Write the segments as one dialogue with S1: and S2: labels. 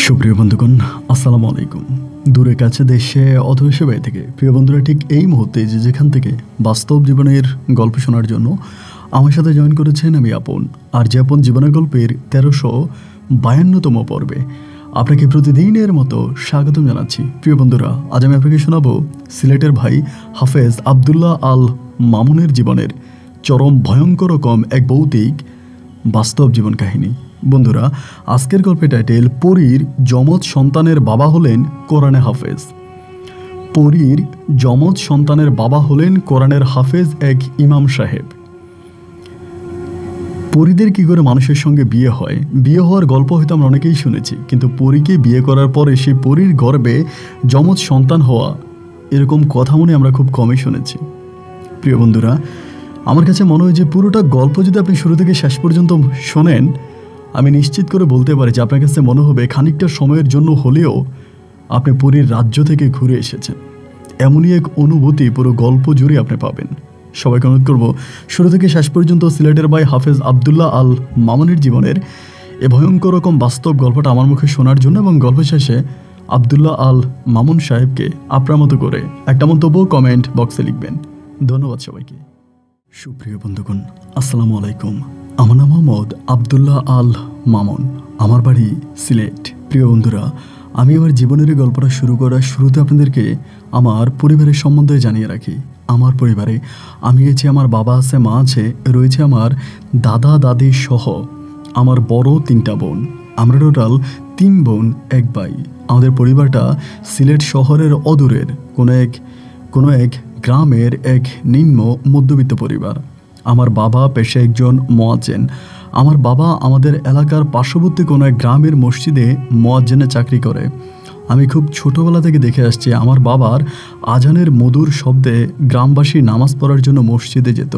S1: সুপ্রিয় বন্ধুগণ, আসসালামু আলাইকুম। দূরে কাছে দেশে অথবা সেবাই থেকে প্রিয় বন্ধুরা, ঠিক এই মুহূর্তে যেখান থেকে বাস্তব জীবনের গল্প শোনার জন্য আমার সাথে জয়েন করেছেন আমি আপন। আর যে আপন জীবনের গল্পের 1352তম পর্বে আপনাকে প্রতিদিনের মতো স্বাগতম জানাচ্ছি। প্রিয় বন্ধুরা, আজ আমি আপনাকে শোনাবো সিলেটের ভাই হাফেজ আবদুল্লাহ আল মামুনের জীবনের চরম ভয়ঙ্কর রকম এক ভৌতিক বাস্তব জীবন কাহিনী। বন্ধুরা, আজকের গল্পের টাইটেল পরীর যমজ সন্তানের বাবা হলেন কোরআনে হাফেজ। পরীর যমজ সন্তানের বাবা হলেন কোরআনের হাফেজ এক ইমাম সাহেব। পরীদের কি করে মানুষের সঙ্গে বিয়ে হয়, বিয়ে হওয়ার গল্প হয়তো আমরা অনেকেই শুনেছি, কিন্তু পরীকে বিয়ে করার পরে সেই পরীর গর্ভে যমজ সন্তান হওয়া, এরকম কথা মনে আমরা খুব কমই শুনেছি। প্রিয় বন্ধুরা, আমার কাছে মনে হয় যে পুরোটা গল্প যদি আপনি শুরু থেকে শেষ পর্যন্ত শোনেন, আমি নিশ্চিত করে বলতে পারি যে আপনার কাছে মনে হবে খানিকটা সময়ের জন্য হলেও আপনি পুরীর রাজ্য থেকে ঘুরে এসেছেন। এমনই এক অনুভূতি পুরো গল্প জুড়ে আপনি পাবেন। সবাইকে অনুরোধ করব শুরু থেকে শেষ পর্যন্ত সিলেটের ভাই হাফেজ আবদুল্লাহ আল মামুনের জীবনের এ ভয়ঙ্কর রকম বাস্তব গল্পটা আমার মুখে শোনার জন্য, এবং গল্প শেষে আবদুল্লাহ আল মামুন সাহেবকে আপনার মতো করে একটা মন্তব্য কমেন্ট বক্সে লিখবেন। ধন্যবাদ সবাইকে। সুপ্রিয় বন্ধুগণ, আসসালামু আলাইকুম। আমার নাম মোহাম্মদ আবদুল্লাহ আল মামুন, আমার বাড়ি সিলেট। প্রিয় বন্ধুরা, আমি আমার জীবনের গল্পটা শুরু করার শুরুতে আপনাদেরকে আমার পরিবারের সম্বন্ধে জানিয়ে রাখি। আমার পরিবারে আমি আছি, আমার বাবা আছে, মা আছে, রয়েছে আমার দাদা দাদি সহ আমার বড় 3টা বোন। আমরা টোটাল 3 বোন 1 ভাই। আমাদের পরিবারটা সিলেট শহরের অদূরের কোনো এক গ্রামের এক নিম্ন মধ্যবিত্ত পরিবার। আমার বাবা পেশায় একজন মুয়াজ্জিন। আমার বাবা আমাদের এলাকার পার্শ্ববর্তী কোনো এক গ্রামের মসজিদে মুয়াজ্জিনের চাকরি করে। আমি খুব ছোটোবেলা থেকে দেখে আসছি আমার বাবার আজানের মধুর শব্দে গ্রামবাসী নামাজ পড়ার জন্য মসজিদে যেত।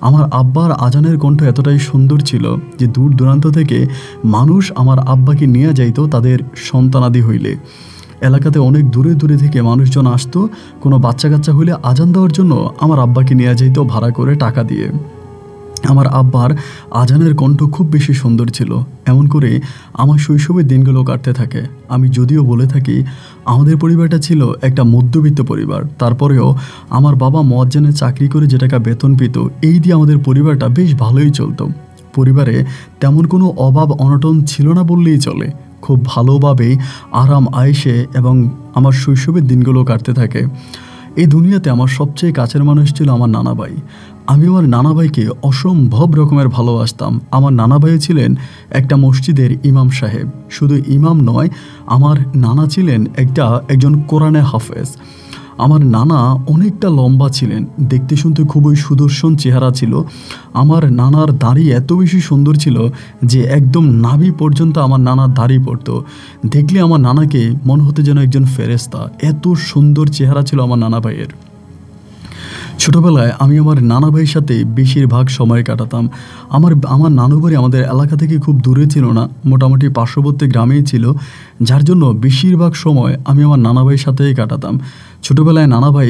S1: আমার আব্বার আজানের কণ্ঠ এতটাই সুন্দর ছিল যে দূর দূরান্ত থেকে মানুষ আমার আব্বাকে নিয়ে যাইতো তাদের সন্তানাদি হইলে। এলাকাতে অনেক দূরে দূরে থেকে মানুষজন আসতো, কোনো বাচ্চা কাচ্চা হইলে আজান দেওয়ার জন্য আমার আব্বাকে নিয়ে যাইতো ভাড়া করে টাকা দিয়ে। আমার আব্বার আজানের কণ্ঠ খুব বেশি সুন্দর ছিল। এমন করে আমার শৈশবের দিনগুলো কাটতে থাকে। আমি যদিও বলে থাকি আমাদের পরিবারটা ছিল একটা মধ্যবিত্ত পরিবার, তারপরেও আমার বাবা মুয়াজ্জিনের চাকরি করে যে টাকা বেতন পেত, এই দিয়ে আমাদের পরিবারটা বেশ ভালোই চলতো। পরিবারে তেমন কোনো অভাব অনটন ছিল না বললেই চলে। খুব ভালোভাবেই আরাম আয়েশে এবং আমার শৈশবের দিনগুলো কাটতে থাকে। এই দুনিয়াতে আমার সবচেয়ে কাছের মানুষ ছিল আমার নানা ভাই। আমি আমার নানা ভাইকে অসম্ভব রকমের ভালোবাসতাম। আমার নানা ভাই ছিলেন একটা মসজিদের ইমাম সাহেব। শুধু ইমাম নয়, আমার নানা ছিলেন একজন কোরআনে হাফেজ। আমার নানা অনেকটা লম্বা ছিলেন, দেখতে শুনতে খুবই সুদর্শন চেহারা ছিল। আমার নানার দাড়ি এত বেশি সুন্দর ছিল যে একদম নাভি পর্যন্ত আমার নানার দাড়ি পড়তো। দেখলে আমার নানাকে মনে হতে যেন একজন ফেরেশতা, এত সুন্দর চেহারা ছিল আমার নানা ভাইয়ের। ছোটোবেলায় আমি আমার নানা ভাইয়ের সাথে বেশিরভাগ সময় কাটাতাম। আমার নানু বাড়ি আমাদের এলাকা থেকে খুব দূরে ছিল না, মোটামুটি পার্শ্ববর্তী গ্রামেই ছিল, যার জন্য বেশিরভাগ সময় আমি আমার নানা ভাইয়ের সাথেই কাটাতাম। ছোটোবেলায় নানা ভাই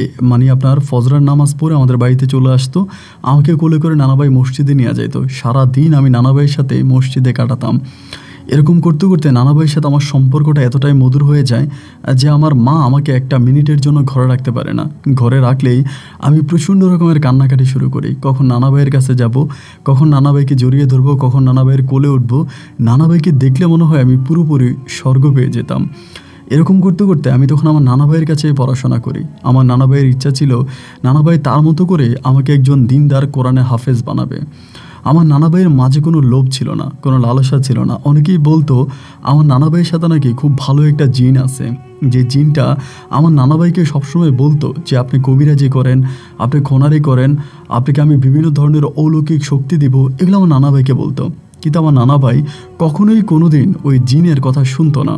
S1: আপনার ফজরের নামাজ পড়ে আমাদের বাড়িতে চলে আসতো, আমাকে কোলে করে নানা ভাই মসজিদে নিয়ে যেত। সারাদিন আমি নানা ভাইয়ের সাথে মসজিদে কাটাতাম। এরকম করতে করতে নানা ভাইয়ের সাথে আমার সম্পর্কটা এতটাই মধুর হয়ে যায় যে আমার মা আমাকে একটা মিনিটের জন্য ঘরে রাখতে পারে না। ঘরে রাখলেই আমি প্রচণ্ড রকমের কান্নাকাটি শুরু করি। কখন নানা ভাইয়ের কাছে যাব, কখন নানা ভাইকে জড়িয়ে ধরবো, কখন নানা ভাইয়ের কোলে উঠবো। নানা ভাইকে দেখলে মনে হয় আমি পুরোপুরি স্বর্গ পেয়ে যেতাম। এরকম করতে করতে আমি তখন আমার নানা ভাইয়ের কাছে পড়াশোনা করি। আমার নানা ভাইয়ের ইচ্ছা ছিল নানা ভাই তার মতো করে আমাকে একজন দিনদার কোরআনে হাফেজ বানাবে। আমার নানা ভাইয়ের মাঝে কোনো লোভ ছিল না, কোনো লালসা ছিল না। অনেকেই বলতো আমার নানা ভাইয়ের সাথে নাকি খুব ভালো একটা জিন আছে, যে জিনটা আমার নানা ভাইকে সবসময় বলতো যে আপনি কবিরাজি করেন, আপনি খোনারি করেন, আপনাকে আমি বিভিন্ন ধরনের অলৌকিক শক্তি দিব, এগুলো আমার নানা ভাইকে বলতো। কিন্তু আমার নানা ভাই কখনোই কোনোদিন ওই জিনের কথা শুনতো না।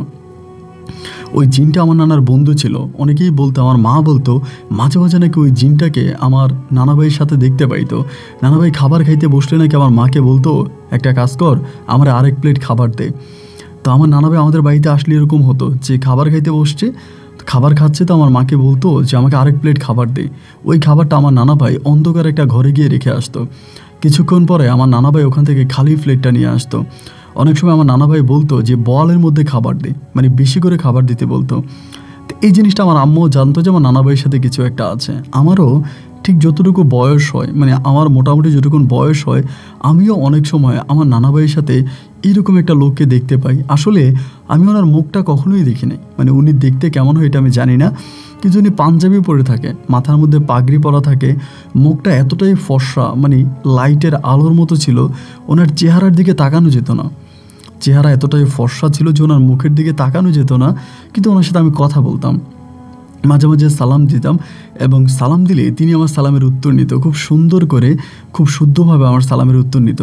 S1: ওই জিনটা আমার নানার বন্ধু ছিল। অনেকেই বলতো, আমার মা বলতো মাঝে মাঝে নাকি ওই জিনটাকে আমার নানা ভাইয়ের সাথে দেখতে পাইতো। নানা ভাই খাবার খাইতে বসলে নাকি আমার মাকে বলতো একটা কাজ কর, আমার আরেক প্লেট খাবার দে। তো আমার নানা ভাই আমাদের বাড়িতে আসলে এরকম হতো যে খাবার খাইতে বসছে, খাবার খাচ্ছে, তো আমার মাকে বলতো যে আমাকে আরেক প্লেট খাবার দে। ওই খাবারটা আমার নানা ভাই অন্ধকার একটা ঘরে গিয়ে রেখে আসতো। কিছুক্ষণ পরে আমার নানা ভাই ওখান থেকে খালি প্লেটটা নিয়ে আসতো। অনেক সময় আমার নানা ভাই বলতো যে বলের মধ্যে খাবার দে, মানে বেশি করে খাবার দিতে বলতো। তো এই জিনিসটা আমার আম্মু জানতো যে আমার নানা ভাইয়ের সাথে কিছু একটা আছে। আমারও ঠিক যতটুকু বয়স হয়, মানে আমার মোটামুটি যতটুকু বয়স হয়, আমিও অনেক সময় আমার নানা ভাইয়ের সাথে এইরকম একটা লোককে দেখতে পাই। আসলে আমি ওনার মুখটা কখনোই দেখি নাই, মানে উনি দেখতে কেমন হয় এটা আমি জানি না, কিন্তু উনি পাঞ্জাবি পরে থাকে, মাথার মধ্যে পাগড়ি পরা থাকে, মুখটা এতটাই ফর্সা, মানে লাইটের আলোর মতো ছিল, ওনার চেহারার দিকে তাকানো যেত না। চেহারা এতটাই ফর্সা ছিল যে ওনার মুখের দিকে তাকানো যেত না, কিন্তু ওনার সাথে আমি কথা বলতাম, মাঝে মাঝে সালাম দিতাম, এবং সালাম দিলে তিনি আমার সালামের উত্তর নিত খুব সুন্দর করে, খুব শুদ্ধভাবে আমার সালামের উত্তর নিত।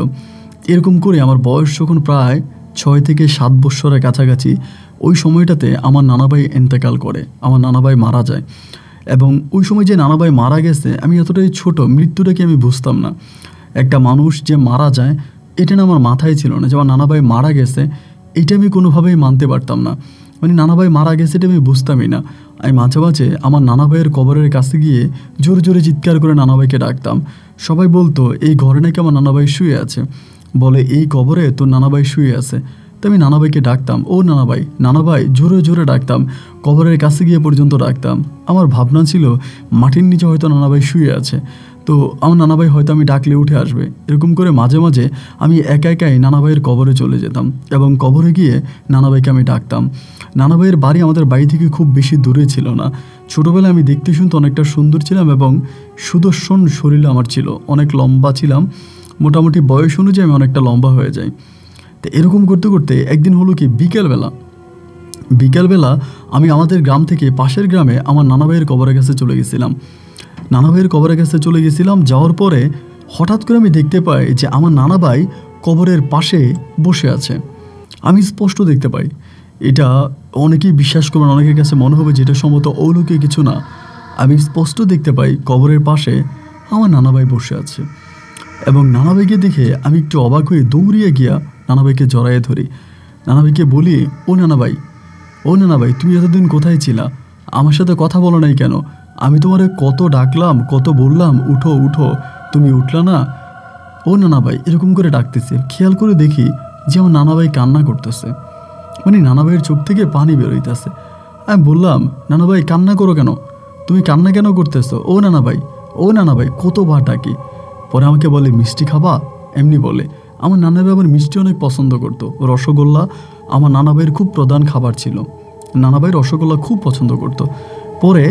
S1: এরকম করে আমার বয়স যখন প্রায় 6 থেকে 7 বৎসরের কাছাকাছি, ওই সময়টাতে আমার নানাভাই এন্তেকাল করে, আমার নানাভাই মারা যায়। এবং ওই সময় যে নানাভাই মারা গেছে, আমি এতটাই ছোট, মৃত্যুটাকে আমি বুঝতাম না। একটা মানুষ যে মারা যায় এটা না আমার মাথায় ছিল না, যে আমার নানাভাই মারা গেছে এটা আমি কোনোভাবেই মানতে পারতাম না, মানে নানাভাই মারা গেছে এটা আমি বুঝতামই না। আমি মাঝে মাঝে আমার নানাভাইয়ের কবরের কাছে গিয়ে জোরে জোরে চিৎকার করে নানাভাইকে ডাকতাম। সবাই বলতো এই ঘরে নাকি আমার নানাভাই শুয়ে আছে, বলে এই কবরে তোর নানাভাই শুয়ে আছে। তো আমি নানাভাইকে ডাকতাম, ও নানাভাই, নানাভাই, জোরে জোরে ডাকতাম, কবরের কাছে গিয়ে পর্যন্ত ডাকতাম। আমার ভাবনা ছিল মাটির নিচে হয়তো নানাভাই শুয়ে আছে, তো আমার নানাভাই হয়তো আমি ডাকলে উঠে আসবে। এরকম করে মাঝে মাঝে আমি একা একাই নানাভাইয়ের কবরে চলে যেতাম, এবং কবরে গিয়ে নানাভাইকে আমি ডাকতাম। নানাভাইয়ের বাড়ি আমাদের বাড়ি থেকে খুব বেশি দূরে ছিল না। ছোটোবেলায় আমি দেখতে শুনতে অনেকটা সুন্দর ছিলাম, এবং সুদর্শন শরীর আমার ছিল, অনেক লম্বা ছিলাম, মোটামুটি বয়স অনুযায়ী আমি অনেকটা লম্বা হয়ে যাই। তো এরকম করতে করতে একদিন হলো কি, বিকেলবেলা আমি আমাদের গ্রাম থেকে পাশের গ্রামে আমার নানাভাইয়ের কবরের কাছে চলে গেছিলাম। নানাভাইয়ের কবরের কাছে চলে গেছিলাম, যাওয়ার পরে হঠাৎ করে আমি দেখতে পাই যে আমার নানাভাই কবরের পাশে বসে আছে। আমি স্পষ্ট দেখতে পাই, এটা অনেকেই বিশ্বাস করবেন, অনেকের কাছে মনে হবে যে এটা সম্ভবত অলৌকিক কিছু না। আমি স্পষ্ট দেখতে পাই কবরের পাশে আমার নানাভাই বসে আছে, এবং নানাভাইকে দেখে আমি একটু অবাক হয়ে দৌড়িয়ে গিয়া নানাভাইকে জড়াইয়ে ধরি। নানাভাইকে বলি, ও নানাভাই, তুমি এতদিন কোথায় ছিলা? আমার সাথে কথা বলো নাই কেন? আমি তোমারে কত ডাকলাম, কত বললাম উঠো উঠো, তুমি উঠলা না। ও নানাভাই, এরকম করে ডাকতেছে, খেয়াল করে দেখি যে আমার নানাভাই কান্না করতেছে, মানে নানাভাইয়ের চোখ থেকে পানি বেরোইতেছে। আমি বললাম, নানাভাই কান্না করো কেন? তুমি কান্না কেন করতেছো? ও নানাভাই, কতবার ডাকি। পরে আমাকে বলে, মিষ্টি খাবা? এমনি বলে। আমার নানাভাই আবার মিষ্টি অনেক পছন্দ করতো, রসগোল্লা আমার নানাভাইয়ের খুব প্রধান খাবার ছিল, নানাভাই রসগোল্লা খুব পছন্দ করতো। পরে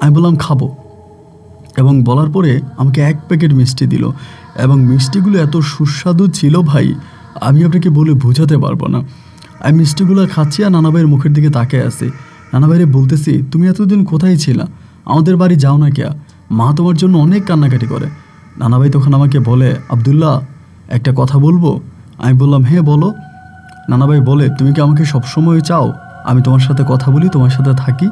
S1: আমি বললাম খাবো, এবং বলার পরে আমাকে 1 প্যাকেট মিষ্টি দিল, এবং মিষ্টিগুলো এত সুস্বাদু ছিল ভাই, আমি আপনাকে বলে বোঝাতে পারবো না। আমি মিষ্টিগুলো খাচ্ছি আর নানাভাইয়ের মুখের দিকে তাকিয়ে আছি। নানাভাইরে বলতেছি, তুমি এতদিন কোথায় ছিলা? আমাদের বাড়ি যাও না কেয়া, মা তোমার জন্য অনেক কান্নাকাটি করে। নানাভাই তখন আমাকে বলে, আব্দুল্লাহ একটা কথা বলবো? আমি বললাম, হ্যাঁ বলো। নানাভাই বলে, তুমি কি আমাকে সবসময় চাও আমি তোমার সাথে কথা বলি, তোমার সাথে থাকি?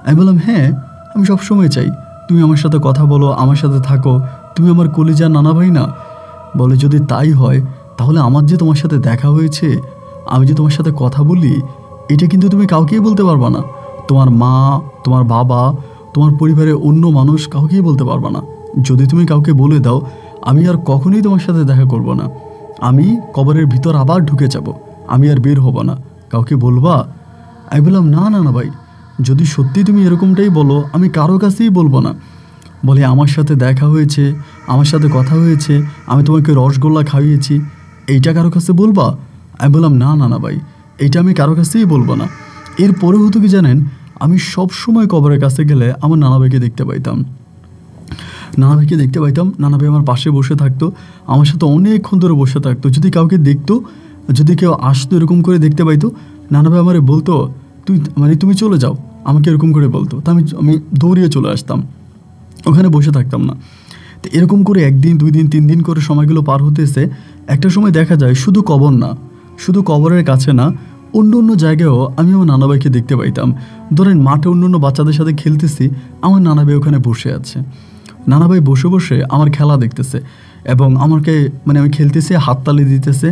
S1: আমি বললাম, হ্যাঁ আমি সবসময় চাই তুমি আমার সাথে কথা বলো, আমার সাথে থাকো, তুমি আমার কলিজার নানাভাই না? বলে, যদি তাই হয় তাহলে আমার যে তোমার সাথে দেখা হয়েছে, আমি যে তোমার সাথে কথা বলি, এটা কিন্তু তুমি কাউকেই বলতে পারবা না, তোমার মা, তোমার বাবা, তোমার পরিবারের অন্য মানুষ কাউকেই বলতে পারবা না। যদি তুমি কাউকে বলে দাও, আমি আর কখনোই তোমার সাথে দেখা করব না, আমি কবরের ভিতর আবার ঢুকে যাব, আমি আর বের হব না, কাউকে বলবা? আমি বললাম, না ভাই, যদি সত্যি তুমি এরকমটাই বলো, আমি কারো কাছেই বলবো না। বলে, আমার সাথে দেখা হয়েছে, আমার সাথে কথা হয়েছে, আমি তোমাকে রসগোল্লা খাইয়েছি, এইটা কারো কাছে বলবা? আমি বললাম, না ভাই, এইটা আমি কারো কাছেই বলবো না। এরপরে হতো কি জানেন, আমি সব সময় কবরের কাছে গেলে আমার নানাভাইকে দেখতে পাইতাম, নানাভাই আমার পাশে বসে থাকতো, আমার সাথে অনেকক্ষণ ধরে বসে থাকতো। যদি কাউকে দেখতো, যদি কেউ আসতো এরকম করে দেখতে পাইতো, নানাভাই আমারে বলতো, তুমি চলে যাও, আমাকে এরকম করে বলতো। তো আমি দৌড়িয়ে চলে আসতাম, ওখানে বসে থাকতাম না। তো এরকম করে 1 দিন 2 দিন 3 দিন করে সময়গুলো পার হতেছে। একটা সময় দেখা যায় শুধু কবর না, শুধু কবরের কাছে না, অন্য জায়গায়ও আমি আমার নানাভাইকে দেখতে পাইতাম। ধরেন মাঠে অন্য বাচ্চাদের সাথে খেলতেছি, আমার নানাভাই ওখানে বসে আছে, নানাভাই বসে বসে আমার খেলা দেখতেছে, এবং আমাকে আমি খেলতেছি, হাততালি দিতেছে।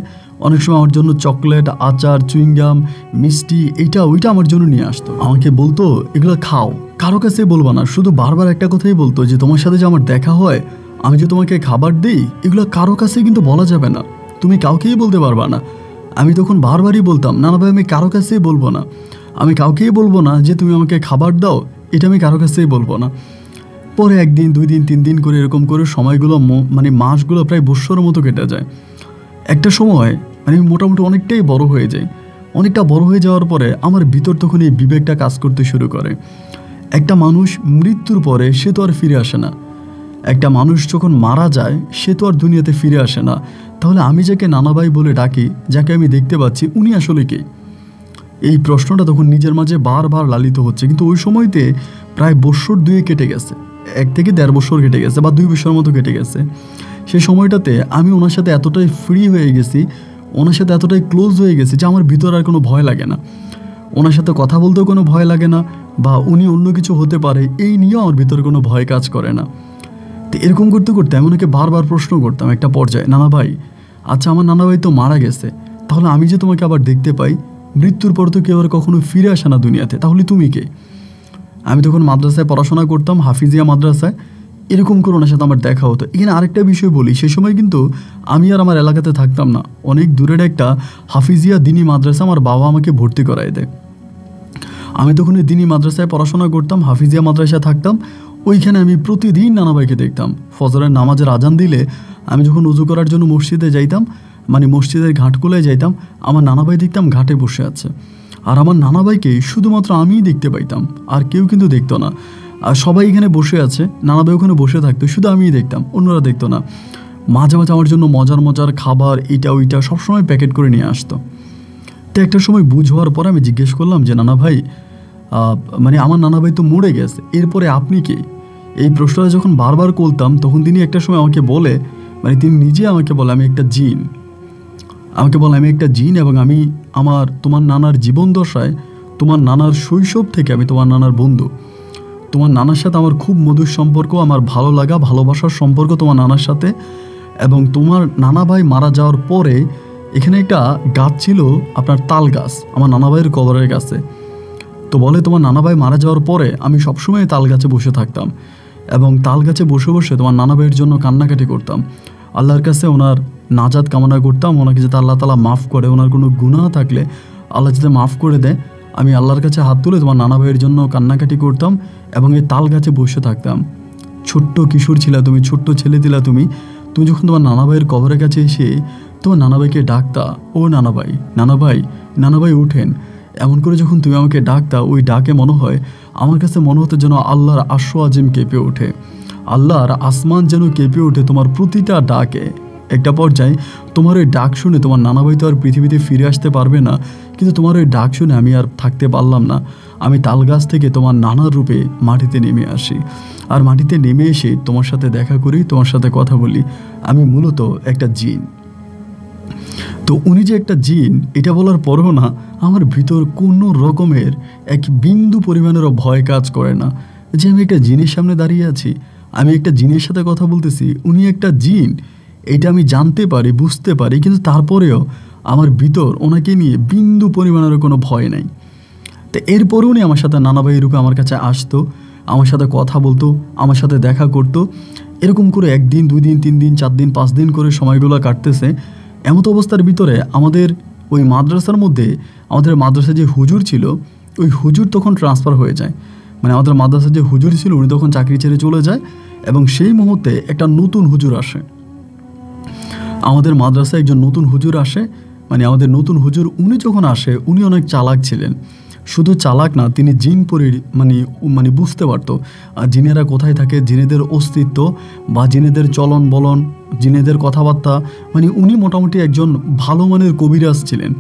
S1: অনেক সময় আমার জন্য চকলেট, আচার, চুইংগাম, মিষ্টি, এইটা ওইটা আমার জন্য নিয়ে আসতো। আমাকে বলতো, এগুলো খাও, কারো কাছে বলবো না। শুধু বারবার একটা কথাই বলতো যে তোমার সাথে যে আমার দেখা হয়, আমি যে তোমাকে খাবার দিই, এগুলো কারো কাছে কিন্তু বলা যাবে না, তুমি কাউকেই বলতে পারবা না। আমি তখন বারবারই বলতাম, নানা ভাই আমি কারো কাছেই বলবো না, আমি কাউকেই বলবো না যে তুমি আমাকে খাবার দাও, এটা আমি কারো কাছেই বলবো না। পরে 1 দিন 2 দিন 3 দিন করে এরকম করে সময়গুলো মানে মাসগুলো প্রায় বৎসরের মতো কেটে যায়। একটা সময় মানে মোটামুটি অনেকটাই বড় হয়ে যায়। অনেকটা বড় হয়ে যাওয়ার পরে আমার ভিতর তখন এই বিবেকটা কাজ করতে শুরু করে। একটা মানুষ মৃত্যুর পরে সে তো আর ফিরে আসে না। একটা মানুষ যখন মারা যায় সে তো আর দুনিয়াতে ফিরে আসে না। তাহলে আমি যাকে নানা ভাই বলে ডাকি, যাকে আমি দেখতে পাচ্ছি, উনি আসলে কে? এই প্রশ্নটা তখন নিজের মাঝে বারবার লালিত হচ্ছে। কিন্তু ওই সময়তে প্রায় বৎসর 2 কেটে গেছে, 1 থেকে 1.5 বছর কেটে গেছে বা 2 বছরের মতো কেটে গেছে। সেই সময়টাতে আমি ওনার সাথে এতটাই ফ্রি হয়ে গেছি, ওনার সাথে এতটাই ক্লোজ হয়ে গেছি যে আমার ভিতর আর কোনো ভয় লাগে না। ওনার সাথে কথা বলতেও কোনো ভয় লাগে না, বা উনি অন্য কিছু হতে পারে এই নিয়েও আমার ভিতরে কোনো ভয় কাজ করে না। তো এরকম করতে করতে আমি ওনাকে বারবার প্রশ্ন করতাম একটা পর্যায়ে, নানা ভাই আচ্ছা আমার নানা ভাই তো মারা গেছে, তাহলে আমি যে তোমাকে আবার দেখতে পাই, মৃত্যুর পর তো কেউ আর কখনো ফিরে আসে না দুনিয়াতে, তাহলে তুমি কে? আমি তখন মাদ্রাসায় পড়াশোনা করতাম, হাফিজিয়া মাদ্রাসায়। এরকম করে ওনার সাথে আমার দেখা হতো। এখানে আরেকটা বিষয় বলি, সেই সময় কিন্তু আমি আর আমার এলাকাতে থাকতাম না, অনেক দূরের একটা হাফিজিয়া দিনী মাদ্রাসা আমার বাবা আমাকে ভর্তি করায় দেয়। আমি তখন ওই দিনী মাদ্রাসায় পড়াশোনা করতাম, হাফিজিয়া মাদ্রাসায় থাকতাম। ওইখানে আমি প্রতিদিন নানা ভাইকে দেখতাম। ফজরের নামাজের আজান দিলে আমি যখন উজু করার জন্য মসজিদে যাইতাম, মানে মসজিদের ঘাটকুলায় যাইতাম, আমার নানা ভাই দেখতাম ঘাটে বসে আছে। আর আমার নানা ভাইকে শুধুমাত্র আমিই দেখতে পাইতাম, আর কেউ কিন্তু দেখতো না। আর সবাই এখানে বসে আছে, নানা ভাই ওখানে বসে থাকতো, শুধু আমিই দেখতাম, অন্যরা দেখতো না। মাঝে মাঝে আমার জন্য মজার মজার খাবার এটা ওইটা সবসময় প্যাকেট করে নিয়ে আসতো। তো একটা সময় বুঝ হওয়ার পরে আমি জিজ্ঞেস করলাম যে নানা ভাই, মানে আমার নানা ভাই তো মরে গেছে, এরপরে আপনি কে? এই প্রশ্নটা যখন বারবার করতাম তখন তিনি একটা সময় আমাকে বলে, মানে তিনি নিজে আমাকে বলে আমি একটা জিন। আমাকে বলে আমি একটা জিন, এবং আমি তোমার নানার জীবন দশায়, তোমার নানার শৈশব থেকে আমি তোমার নানার বন্ধু। তোমার নানার সাথে আমার খুব মধুর সম্পর্ক, আমার ভালো লাগা ভালোবাসার সম্পর্ক তোমার নানার সাথে। এবং তোমার নানা ভাই মারা যাওয়ার পরে এখানে একটা গাছ ছিল, আপনার তাল গাছ, আমার নানা ভাইয়ের কবরের কাছে। তো বলে তোমার নানা ভাই মারা যাওয়ার পরে আমি সবসময় তাল গাছে বসে থাকতাম, এবং তাল গাছে বসে বসে তোমার নানা ভাইয়ের জন্য কান্নাকাটি করতাম। আল্লাহর কাছে ওনার নাজাত কামনা করতাম, ওনাকে যাতে আল্লাহ তাআলা মাফ করে, ওনার কোনো গুনাহ থাকলে আল্লাহ যাতে মাফ করে দেয়। আমি আল্লাহর কাছে হাত তুলে তোমার নানা ভাইয়ের জন্য কান্নাকাটি করতাম, এবং এই তাল গাছে বসে থাকতাম। ছোট্ট কিশোর ছিলা তুমি, ছোট্ট ছেলে দিলা তুমি যখন তোমার নানা ভাইয়ের কবরের কাছে এসে তোমার নানা ভাইকে ডাকতা, ও নানা ভাই, নানা ভাই, নানা ভাই উঠেন, এমন করে যখন তুমি আমাকে ডাকতা, ওই ডাকে মনে হয়, আমার কাছে মনে হতো যেন আল্লাহর আরশ আজিম কেঁপে ওঠে, আল্লাহর আসমান যেন কেঁপে ওঠে তোমার প্রতিটা ডাকে। একটা পর্যায়ে তোমার ওই ডাক শুনে তোমার নানা ভাই তো আর পৃথিবীতে ফিরে আসতে পারবে না, কিন্তু তোমার ওই ডাক শুনে আমি আর থাকতে পারলাম না। আমি তাল গাছ থেকে তোমার নানার রূপে মাটিতে নেমে আসি, আর মাটিতে নেমে এসে তোমার সাথে দেখা করি, তোমার সাথে কথা বলি। আমি মূলত একটা জিন। তো উনি যে একটা জিন এটা বলার পরেও না আমার ভিতর কোনো রকমের এক বিন্দু পরিমাণেরও ভয় কাজ করে না, যে আমি একটা জিনের সামনে দাঁড়িয়ে আছি, আমি একটা জিনের সাথে কথা বলতেছি, উনি একটা জিন, এটা আমি জানতে পারি, বুঝতে পারি, কিন্তু তারপরেও আমার ভিতর ওনাকে নিয়ে বিন্দু পরিমাণেরও কোনো ভয় নাই। তো এরপরেও উনি আমার সাথে নানা ভাই রূপে আমার কাছে আসতো, আমার সাথে কথা বলতো, আমার সাথে দেখা করতো। এরকম করে 1 দিন 2 দিন 3 দিন 4 দিন 5 দিন করে সময়গুলো কাটতেছে। এমত অবস্থার ভিতরে আমাদের ওই মাদ্রাসার মধ্যে, আমাদের মাদ্রাসায় যে হুজুর ছিল, ওই হুজুর তখন ট্রান্সফার হয়ে যায়। মানে আমাদের মাদ্রাসার যে হুজুর ছিল উনি তখন চাকরি ছেড়ে চলে যায়, এবং সেই মুহূর্তে একটা নতুন হুজুর আসে। আমাদের মাদ্রাসায় একজন নতুন হুজুর আসে, মানে আমাদের নতুন হুজুর উনি যখন আসে উনি অনেক চালাক ছিলেন। শুধু চালাক না, তিনি জিন মানে বুঝতে পারতো আর জিনেরা কোথায় থাকে, জিনেদের অস্তিত্ব বা জিনেদের চলন বলন, জিনেদের কথাবার্তা, মানে উনি মোটামুটি একজন ভালো মানের কবিরাজ ছিলেন।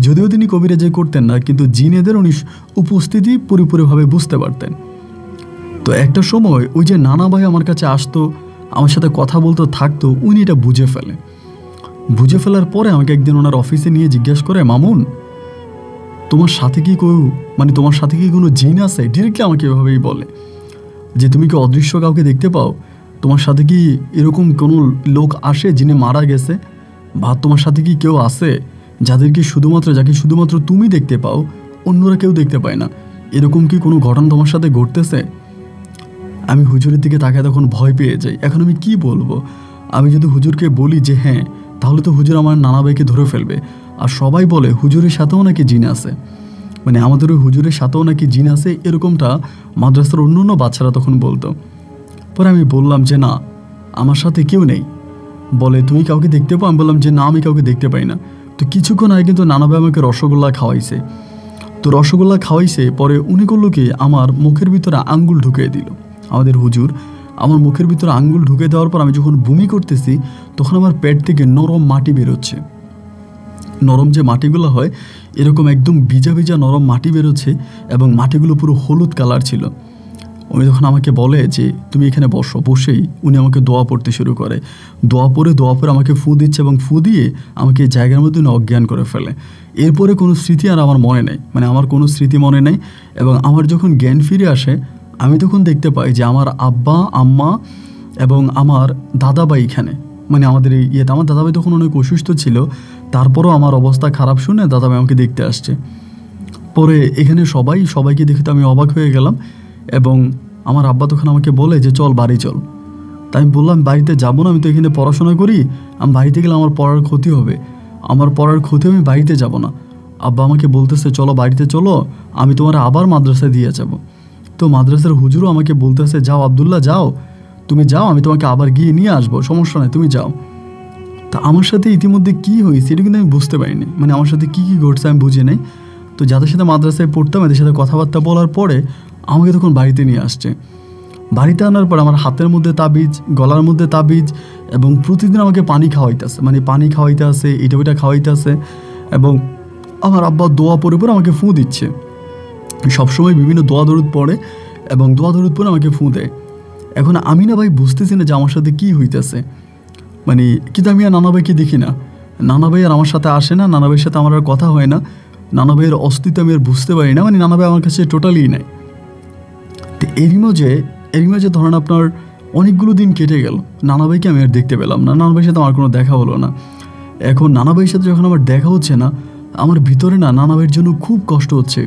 S1: যদিও তিনি কবিরাজি করতেন না, কিন্তু জিনেদের উনি উপস্থিতি পুরোপুরিভাবে বুঝতে পারতেন। তো একটা সময় ওই যে নানা ভাই আমার কাছে আসতো, আমার সাথে কথা বলতে থাকতো, উনি এটা বুঝে ফেলে। বুঝে ফেলার পরে আমাকে একদিন ওনার অফিসে নিয়ে জিজ্ঞেস করে, মামুন তোমার সাথে কি তোমার সাথে কি কোনো জিন আছে? ডিরেক্টলি আমাকে এভাবেই বলে যে তুমি কি অদৃশ্য কাউকে দেখতে পাও? তোমার সাথে কি এরকম কোনো লোক আসে যিনি মারা গেছে? বা তোমার সাথে কি কেউ আছে যাকে শুধুমাত্র তুমি দেখতে পাও, অন্যরা কেউ দেখতে পায় না? এরকম কি কোনো ঘটনা তোমার সাথে ঘটতেছে? আমি হুজুরের দিকে তাকায় তখন ভয় পেয়ে যাই। এখন আমি কি বলবো? আমি যদি হুজুরকে বলি যে হ্যাঁ, তাহলে তো হুজুর আমার নানা ভাইকে ধরে ফেলবে। আর সবাই বলে হুজুরের সাথেও নাকি জিন আছে, মানে আমাদের ওই হুজুরের সাথেও নাকি জিন আছে, এরকমটা মাদ্রাসার অন্য অন্য বাচ্চারা তখন বলতো। পরে আমি বললাম যে না, আমার সাথে কেউ নেই। বলে তুমি কাউকে দেখতে পাও? আমি বললাম যে না, আমি কাউকে দেখতে পাই না। তো কিছুক্ষণ আগে কিন্তু নানা ভাই আমাকে রসগোল্লা খাওয়াইছে। তো রসগোল্লা খাওয়াইছে, পরে উনি করলো কি, আমার মুখের ভিতরে আঙ্গুল ঢুকিয়ে দিল। আমাদের হুজুর আমার মুখের ভিতরে আঙ্গুল ঢুকে দেওয়ার পর আমি যখন বমি করতেছি, তখন আমার পেট থেকে নরম মাটি বেরোচ্ছে। নরম যে মাটিগুলো হয়, এরকম একদম ভিজা ভিজা নরম মাটি বেরোচ্ছে, এবং মাটিগুলো পুরো হলুদ কালার ছিল। উনি তখন আমাকে বলে যে তুমি এখানে বসো। বসেই উনি আমাকে দোয়া পড়তে শুরু করে। দোয়া পড়ে আমাকে ফু দিচ্ছে, এবং ফু দিয়ে আমাকে এই জায়গার মধ্যে উনি অজ্ঞান করে ফেলে। এরপরে কোনো স্মৃতি আর আমার মনে নেই, মানে আমার কোনো স্মৃতি মনে নেই। এবং আমার যখন জ্ঞান ফিরে আসে, আমি তখন দেখতে পাই যে আমার আব্বা, আম্মা এবং আমার দাদাভাই এখানে, মানে আমাদের এই ইয়েতে। আমার দাদাভাই তখন অনেক অসুস্থ ছিল, তারপরও আমার অবস্থা খারাপ শুনে দাদাভাই আমাকে দেখতে আসছে। পরে এখানে সবাইকে দেখে তো আমি অবাক হয়ে গেলাম। এবং আমার আব্বা তখন আমাকে বলে যে চল বাড়ি চল। তাই আমি বললাম বাড়িতে যাবো না, আমি তো এখানে পড়াশোনা করি, আমি বাড়িতে গেলে আমার পড়ার ক্ষতি হবে, আমার পড়ার ক্ষতি আমি বাড়িতে যাব না। আব্বা আমাকে বলতেছে চলো বাড়িতে চলো, আমি তোমার আবার মাদ্রাসায় দিয়ে যাব। তো মাদ্রাসার হুজুরও আমাকে বলতেছে যাও আবদুল্লাহ যাও, তুমি যাও, আমি তোমাকে আবার গিয়ে নিয়ে আসবো, সমস্যা নেই, তুমি যাও। তা আমার সাথে ইতিমধ্যে কী হয়েছে এটা কিন্তু আমি বুঝতে পারিনি, মানে আমার সাথে কী ঘটছে আমি বুঝি নাই। তো যাদের সাথে মাদ্রাসায় পড়তাম এদের সাথে কথাবার্তা বলার পরে আমাকে তখন বাড়িতে নিয়ে আসছে। বাড়িতে আনার পর আমার হাতের মধ্যে তাবিজ, গলার মধ্যে তাবিজ, এবং প্রতিদিন আমাকে পানি খাওয়াইতেছে, মানে পানি খাওয়াইতে আসে, এটা ওইটা খাওয়াইতে আসে। এবং আমার আব্বা দোয়া পড়ে আমাকে ফু দিচ্ছে, সবসময় বিভিন্ন দোয়া দরুদ পড়ে, এবং দোয়া দরুদ পড়ে আমাকে ফু দেয়। এখন আমি না ভাই বুঝতেছি না যে আমার সাথে কী হইতেছে, মানে কিন্তু আমি আর নানা ভাইকে দেখি না, নানা ভাই আর আমার সাথে আসে না, নানা ভাইয়ের সাথে আমার আর কথা হয় না, নানা ভাইয়ের অস্তিত্ব আমি আর বুঝতে পারি না, মানে নানা ভাই আমার কাছে টোটালি নাই। তো এরই মাঝে ধরেন আপনার অনেকগুলো দিন কেটে গেল, নানা ভাইকে আমি আর দেখতে পেলাম না, নানা ভাইয়ের সাথে আমার কোনো দেখা হলো না। এখন নানা ভাইয়ের সাথে যখন আমার দেখা হচ্ছে না, আমার ভিতরে না নানা ভাইয়ের জন্য খুব কষ্ট হচ্ছে।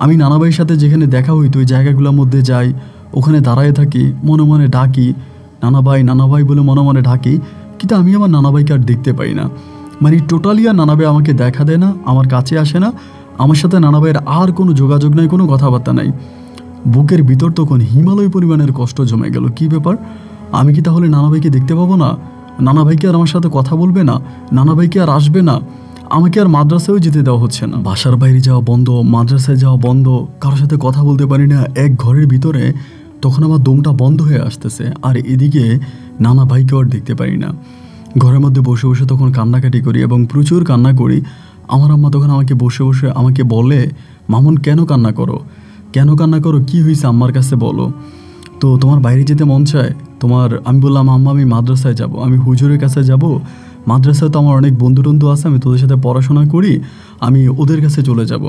S1: আমি নানা ভাইয়ের সাথে যেখানে দেখা হইতো ওই জায়গাগুলোর মধ্যে যাই, ওখানে দাঁড়ায় থাকি, মনে মনে ডাকি নানা ভাই বলে মনে মনে ডাকি, কিন্তু আমি আমার নানা ভাইকে আর দেখতে পাই না। মানে টোটালি আর নানা ভাই আমাকে দেখা দেয় না, আমার কাছে আসে না, আমার সাথে নানা ভাইয়ের আর কোনো যোগাযোগ নাই, কোনো কথাবার্তা নাই। বুকের ভিতর তখন হিমালয় পরিমাণের কষ্ট জমে গেল। কি ব্যাপার, আমি কি তাহলে নানা ভাইকে দেখতে পাবো না? নানা ভাইকে আর আমার সাথে কথা বলবে না? নানা ভাইকে আর আসবে না? আমাকে আর মাদ্রাসায়ও যেতে দেওয়া হচ্ছে না, বাসার বাইরে যাওয়া বন্ধ, মাদ্রাসায় যাওয়া বন্ধ, কারোর সাথে কথা বলতে পারি না এক ঘরের ভিতরে। তখন আমার দমটা বন্ধ হয়ে আসতেছে, আর এদিকে নানা ভাইকেও আর দেখতে পারি না। ঘরের মধ্যে বসে বসে তখন কান্নাকাটি করি, এবং প্রচুর কান্না করি। আমার আম্মা তখন আমাকে বসে বসে আমাকে বলে, মামুন কেন কান্না করো, কি হয়েছে আম্মার কাছে বলো। তো তোমার বাইরে যেতে মন চায় তোমার? আমি বললাম আম্মা আমি মাদ্রাসায় যাব, আমি হুজুরের কাছে যাব, মাদ্রাসায় তো আমার অনেক বন্ধু টন্ধু আছে, আমি তোদের সাথে পড়াশোনা করি, আমি ওদের কাছে চলে যাব।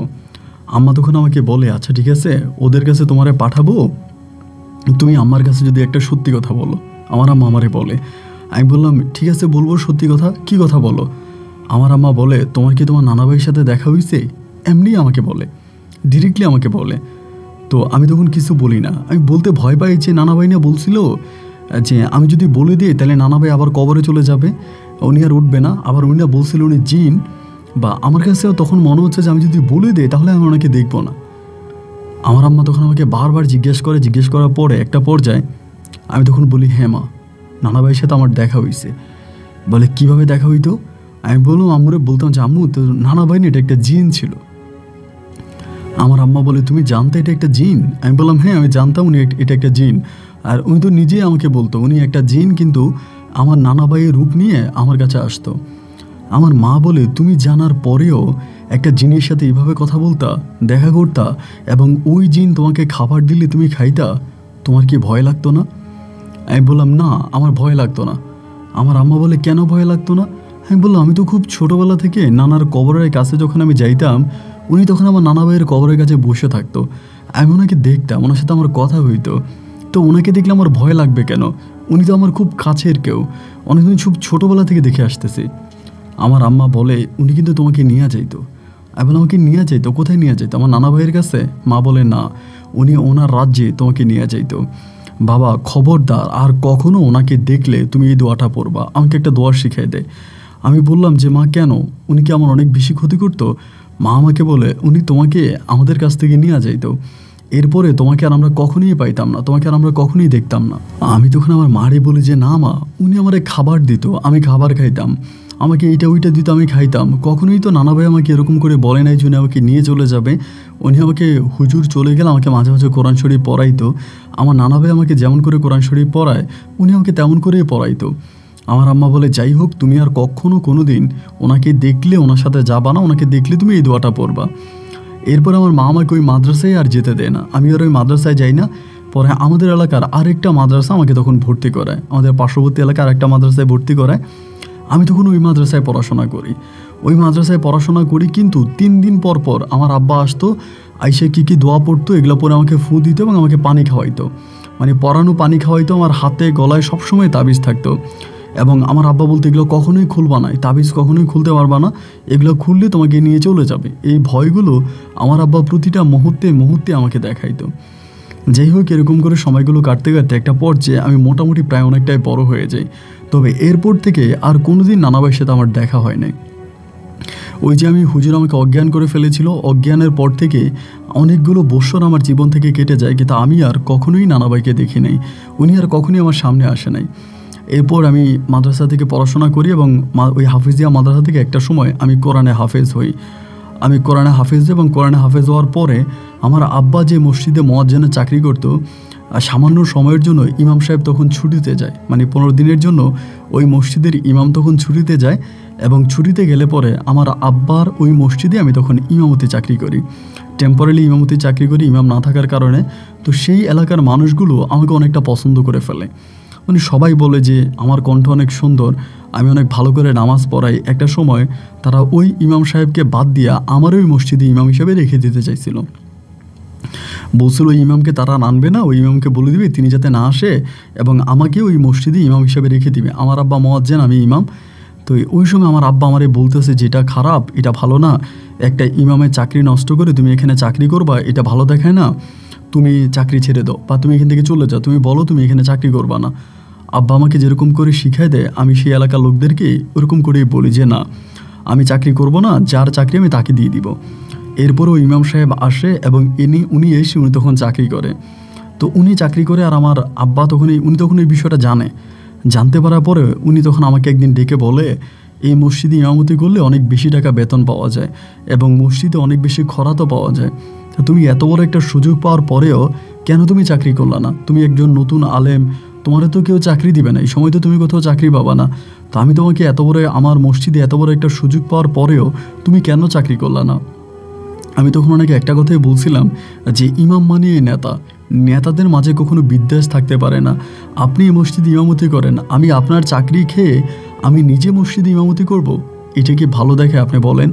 S1: আম্মা তখন আমাকে বলে আচ্ছা ঠিক আছে, ওদের কাছে তোমারে পাঠাবো, তুমি আম্মার কাছে যদি একটা সত্যি কথা বলো। আমার আম্মা আমারে বলে। আমি বললাম ঠিক আছে বলবো সত্যি কথা, কি কথা বলো। আমার আম্মা বলে তোমার কি তোমার নানা ভাইয়ের সাথে দেখা হয়েছে? এমনি আমাকে বলে, ডিরেক্টলি আমাকে বলে। তো আমি তখন কিছু বলি না, আমি বলতে ভয় পাই যে নানা ভাই না বলছিল যে আমি যদি বলে দিই তাহলে নানা ভাই আবার কবরে চলে যাবে, উনি আর উঠবে না। আবার উনি না বলছিল উনি জিন, বা আমার কাছেও তখন মনে হচ্ছে যে আমি যদি বলে দিই তাহলে আমি ওনাকে দেখবো না। আমার আম্মা তখন আমাকে বারবার জিজ্ঞেস করার পরে একটা পর্যায়ে আমি তখন বলি হ্যাঁ মা, নানা ভাইয়ের সাথে আমার দেখা হয়েছে। বলে কিভাবে দেখা হইতো? আমি বললাম আম্মুরে বলতাম যে আম্মু তো নানা ভাই না এটা একটা জিন ছিল। আমার আম্মা বলে তুমি জানতে এটা একটা জিন? আমি বললাম হ্যাঁ আমি জানতাম উনি এটা একটা জিন। আর উনি তো নিজেই আমাকে বলতো উনি একটা জিন, কিন্তু আমার নানা ভাইয়ের রূপ নিয়ে আমার কাছে আসতো। আমার মা বলে তুমি জানার পরেও একটা জিনের সাথে এইভাবে কথা বলতা, দেখা করতা, এবং ওই জিন তোমাকে খাবার দিলে তুমি খাইতা, তোমার কি ভয় লাগতো না? আমি বললাম না আমার ভয় লাগতো না। আমার আম্মা বলে কেন ভয় লাগতো না? আমি বললাম আমি তো খুব ছোটোবেলা থেকে নানার কবরের কাছে যখন আমি যাইতাম, উনি তখন আমার নানা ভাইয়ের কবরের কাছে বসে থাকতো, আমি ওনাকে দেখতাম, ওনার সাথে আমার কথা হইতো, তো ওনাকে দেখলে আমার ভয় লাগবে কেন? উনি তো আমার খুব কাছের কেউ, অনেকদিন খুব ছোটোবেলা থেকে দেখে আসতেছি। আমার আম্মা বলে উনি কিন্তু তোমাকে নিয়ে যাইতো। আমি বললাম আমাকে নিয়ে যাইতো? কোথায় নিয়ে যাইতো? আমার নানা ভাইয়ের কাছে? মা বলে না, উনি ওনার রাজ্যে তোমাকে নিয়ে যাইতো। বাবা খবরদার আর কখনো ওনাকে দেখলে তুমি এই দোয়াটা পড়বা। আমাকে একটা দোয়া শিখিয়ে দেয়। আমি বললাম যে মা কেন, উনি কি আমার অনেক বেশি ক্ষতি করতো? মা আমাকে বলে উনি তোমাকে আমাদের কাছ থেকে নিয়ে যাইতো, এরপরে তোমাকে আর আমরা কখনোই পাইতাম না, তোমাকে আর আমরা কখনোই দেখতাম না। আমি তখন আমার মারে বলি যে না মা, উনি আমারে খাবার দিত, আমি খাবার খাইতাম, আমাকে এইটা ওইটা দিত, আমি খাইতাম। কখনোই তো নানা ভাই আমাকে এরকম করে বলে নাই যে উনি আমাকে নিয়ে চলে যাবে। উনি আমাকে হুজুর চলে গেলে আমাকে মাঝে মাঝে কোরআন শরীফ পড়াইতো। আমার নানা ভাই আমাকে যেমন করে কোরআন শরীফ পড়ায় উনি আমাকে তেমন করেই পড়াইতো। আমার আম্মা বলে যাই হোক, তুমি আর কখনো কোনো দিন ওনাকে দেখলে ওনার সাথে যাবা না, ওনাকে দেখলে তুমি এই দোয়াটা পড়বা। এরপর আমার মা আমাকে ওই মাদ্রাসায় আর যেতে দেয় না, আমি আর ওই মাদ্রাসায় যাই না। পরে আমাদের এলাকার আরেকটা মাদ্রাসা আমাকে তখন ভর্তি করায়, আমাদের পার্শ্ববর্তী এলাকার আরেকটা মাদ্রাসায় ভর্তি করায়। আমি তখন ওই মাদ্রাসায় পড়াশোনা করি। ওই মাদ্রাসায় পড়াশোনা করি, কিন্তু 3 দিন পর পর আমার আব্বা আসতো, আইসে কী কী দোয়া পড়তো এগুলো পরে আমাকে ফু দিত এবং আমাকে পানি খাওয়াইতো, মানে পরানো পানি খাওয়াইতো। আমার হাতে গলায় সবসময় তাবিজ থাকতো এবং আমার আব্বা বলতে এগুলো কখনোই খুলবা না, তাবিজ কখনোই খুলতে পারবা না, এগুলো খুললে তোমাকে নিয়ে চলে যাবে। এই ভয়গুলো আমার আব্বা প্রতিটা মুহূর্তে মুহূর্তে আমাকে দেখাইতো। যাই হোক, এরকম করে সময়গুলো কাটতে কাটতে একটা পর্যায়ে আমি মোটামুটি প্রায় অনেকটাই বড় হয়ে যাই। তবে এরপর থেকে আর কোনোদিন নানা ভাইয়ের সাথে আমার দেখা হয় নাই। ওই যে আমি হুজুর আমাকে অজ্ঞান করে ফেলেছিল, অজ্ঞানের পর থেকে অনেকগুলো বৎসর আমার জীবন থেকে কেটে যায়, কিন্তু আমি আর কখনোই নানা ভাইকে দেখি নাই, উনি আর কখনোই আমার সামনে আসে নাই। এরপর আমি মাদ্রাসা থেকে পড়াশোনা করি এবং ওই হাফিজিয়া মাদ্রাসা থেকে একটা সময় আমি কোরআনে হাফেজ হই। আমি কোরআনে হাফেজ এবং কোরআনে হাফেজ হওয়ার পরে আমার আব্বা যে মসজিদে মুয়াজ্জিনের চাকরি করতো, সামান্য সময়ের জন্য ইমাম সাহেব তখন ছুটিতে যায়, মানে 15 দিনের জন্য ওই মসজিদের ইমাম তখন ছুটিতে যায়। এবং ছুটিতে গেলে পরে আমার আব্বার ওই মসজিদে আমি তখন ইমামতি চাকরি করি, টেম্পোরারি ইমামতি চাকরি করি ইমাম না থাকার কারণে। তো সেই এলাকার মানুষগুলো আমাকে অনেকটা পছন্দ করে ফেলে, মানে সবাই বলে যে আমার কণ্ঠ অনেক সুন্দর, আমি অনেক ভালো করে নামাজ পড়াই। একটা সময় তারা ওই ইমাম সাহেবকে বাদ দিয়া আমার ওই মসজিদে ইমাম হিসেবে রেখে দিতে চাইছিল, বলছিল ওই ইমামকে তারা আনবে না, ওই ইমামকে বলে দিবে তিনি যাতে না আসে এবং আমাকে ওই মসজিদে ইমাম হিসেবে রেখে দিবে। আমার আব্বা মুয়াজ্জিন, আমি ইমাম। তো ওই সময় আমার আব্বা আমারে বলতেছে যে এটা খারাপ, এটা ভালো না, একটা ইমামের চাকরি নষ্ট করে তুমি এখানে চাকরি করবা, এটা ভালো দেখায় না, তুমি চাকরি ছেড়ে দাও বা তুমি এখান থেকে চলে যাও, তুমি বলো তুমি এখানে চাকরি করবা না। আব্বা আমাকে যেরকম করে শিখাই দেয় আমি সেই এলাকার লোকদেরকে ওরকম করেই বলি যে না, আমি চাকরি করব না, যার চাকরি আমি তাকে দিয়ে দিব। এরপরও ইমাম সাহেব আসে এবং উনি এসে উনি তখন চাকরি করে। তো উনি চাকরি করে আর আমার আব্বা উনি তখন এই বিষয়টা জানতে পারার পরে উনি তখন আমাকে একদিন ডেকে বলে, এই মসজিদে ইমামতি করলে অনেক বেশি টাকা বেতন পাওয়া যায় এবং মসজিদে অনেক বেশি খরাতও পাওয়া যায়। তা তুমি এত বড় একটা সুযোগ পাওয়ার পরেও কেন তুমি চাকরি করলা না? তুমি একজন নতুন আলেম, তোমারও তো কেউ চাকরি দিবে না, এই সময় তো তুমি কোথাও চাকরি পাবা না। তো আমি তোমাকে আমার মসজিদে এত বড় একটা সুযোগ পাওয়ার পরেও তুমি কেন চাকরি করলা না? আমি তখন ওনাকে একটা কথাই বলছিলাম যে ইমাম মানে নেতাদের মাঝে কখনো বিদ্বেষ থাকতে পারে না। আপনি এই মসজিদে ইমামতি করেন, আমি আপনার চাকরি খেয়ে আমি নিজে মসজিদে ইমামতি করব, এটা কি ভালো দেখে আপনি বলেন?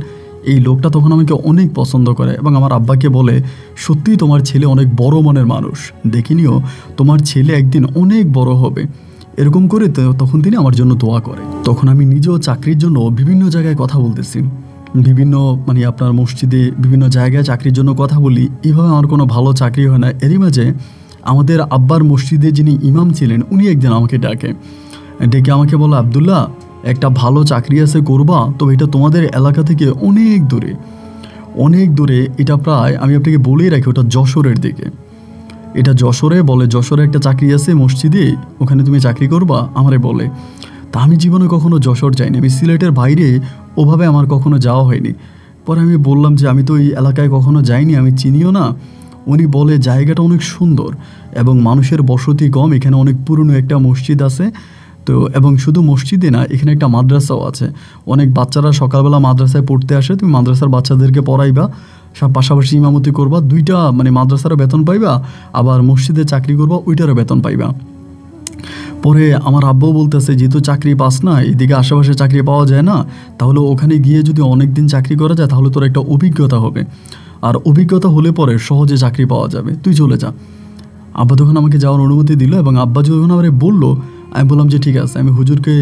S1: এই লোকটা তখন আমাকে অনেক পছন্দ করে এবং আমার আব্বাকে বলে, সত্যিই তোমার ছেলে অনেক বড় মনের মানুষ, দেখিনিও তোমার ছেলে একদিন অনেক বড় হবে। এরকম করে তখন তিনি আমার জন্য দোয়া করে। তখন আমি নিজেও চাকরির জন্য বিভিন্ন জায়গায় কথা বলতেছি, আপনার মসজিদে বিভিন্ন জায়গায় চাকরির জন্য কথা বলি। এভাবে আমার কোনো ভালো চাকরি হয় না। এরই মাঝে আমাদের আব্বার মসজিদে যিনি ইমাম ছিলেন উনি একদিন আমাকে ডেকে আমাকে বলো, আব্দুল্লাহ একটা ভালো চাকরি আছে করবা, তবে এটা তোমাদের এলাকা থেকে অনেক দূরে, এটা প্রায় আমি আপনাকে বলেই রাখি ওটা যশোরের দিকে, এটা যশোরে একটা চাকরি আছে মসজিদে, ওখানে তুমি চাকরি করবা আমারে বলে। তা আমি জীবনে কখনো যশোর যাইনি, আমি সিলেটের বাইরে ওভাবে আমার কখনো যাওয়া হয়নি। পরে আমি বললাম যে আমি তো এই এলাকায় কখনো যাইনি, আমি চিনিও না। উনি বলে জায়গাটা অনেক সুন্দর এবং মানুষের বসতি কম, এখানে অনেক পুরনো একটা মসজিদ আছে। তো এবং শুধু মসজিদে না, এখানে একটা মাদ্রাসাও আছে, অনেক বাচ্চারা সকালবেলা মাদ্রাসায় পড়তে আসে, তুমি মাদ্রাসার বাচ্চাদেরকে পড়াইবা, সব পাশাপাশি ইমামতি করবা, দুইটা মাদ্রাসারও বেতন পাইবা, আবার মসজিদে চাকরি করবা, ওইটারও বেতন পাইবা। পরে আমার আব্বাও বলতেছে যেহেতু চাকরি পাস না, এদিকে আশেপাশে চাকরি পাওয়া যায় না, তাহলে ওখানে গিয়ে যদি অনেক দিন চাকরি করা যায় তাহলে তোর একটা অভিজ্ঞতা হবে, আর অভিজ্ঞতা হলে পরে সহজে চাকরি পাওয়া যাবে, তুই চলে যা। আব্বা তখন আমাকে যাওয়ার অনুমতি দিল এবং আব্বা যখন আমার বললো, আমি বললাম যে ঠিক আছে। আমি হুজুরকে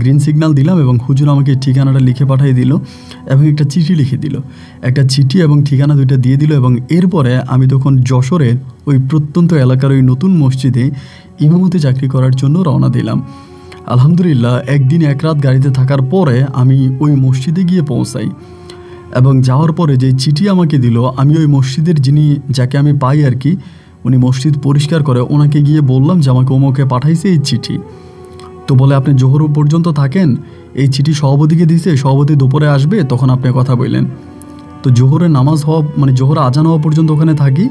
S1: গ্রিন সিগন্যাল দিলাম এবং হুজুর আমাকে ঠিকানাটা লিখে পাঠিয়ে দিল এবং একটা চিঠি লিখে দিল, একটা চিঠি এবং ঠিকানা দুইটা দিয়ে দিল। এবং এরপরে আমি তখন যশোরের ওই প্রত্যন্ত এলাকার ওই নতুন মসজিদে ইমামতি চাকরি করার জন্য রওনা দিলাম। আলহামদুলিল্লাহ একদিন এক রাত গাড়িতে থাকার পরে আমি ওই মসজিদে গিয়ে পৌঁছাই এবং যাওয়ার পরে যে চিঠি আমাকে দিল, আমি ওই মসজিদের যিনি যাকে আমি পাই আর কি, উনি মসজিদ পরিষ্কার করে, ওনাকে গিয়ে বললাম যে আমাকে ওমকে পাঠাইছে এই চিঠি। তো বলে আপনি জোহর পর্যন্ত থাকেন, এই চিঠি সভাপতিকে দিছে, সভাপতি দুপুরে আসবে, তখন আপনি কথা বললেন। তো জোহরের নামাজ হওয়া মানে জোহর আজান হওয়া পর্যন্ত ওখানে থাকি।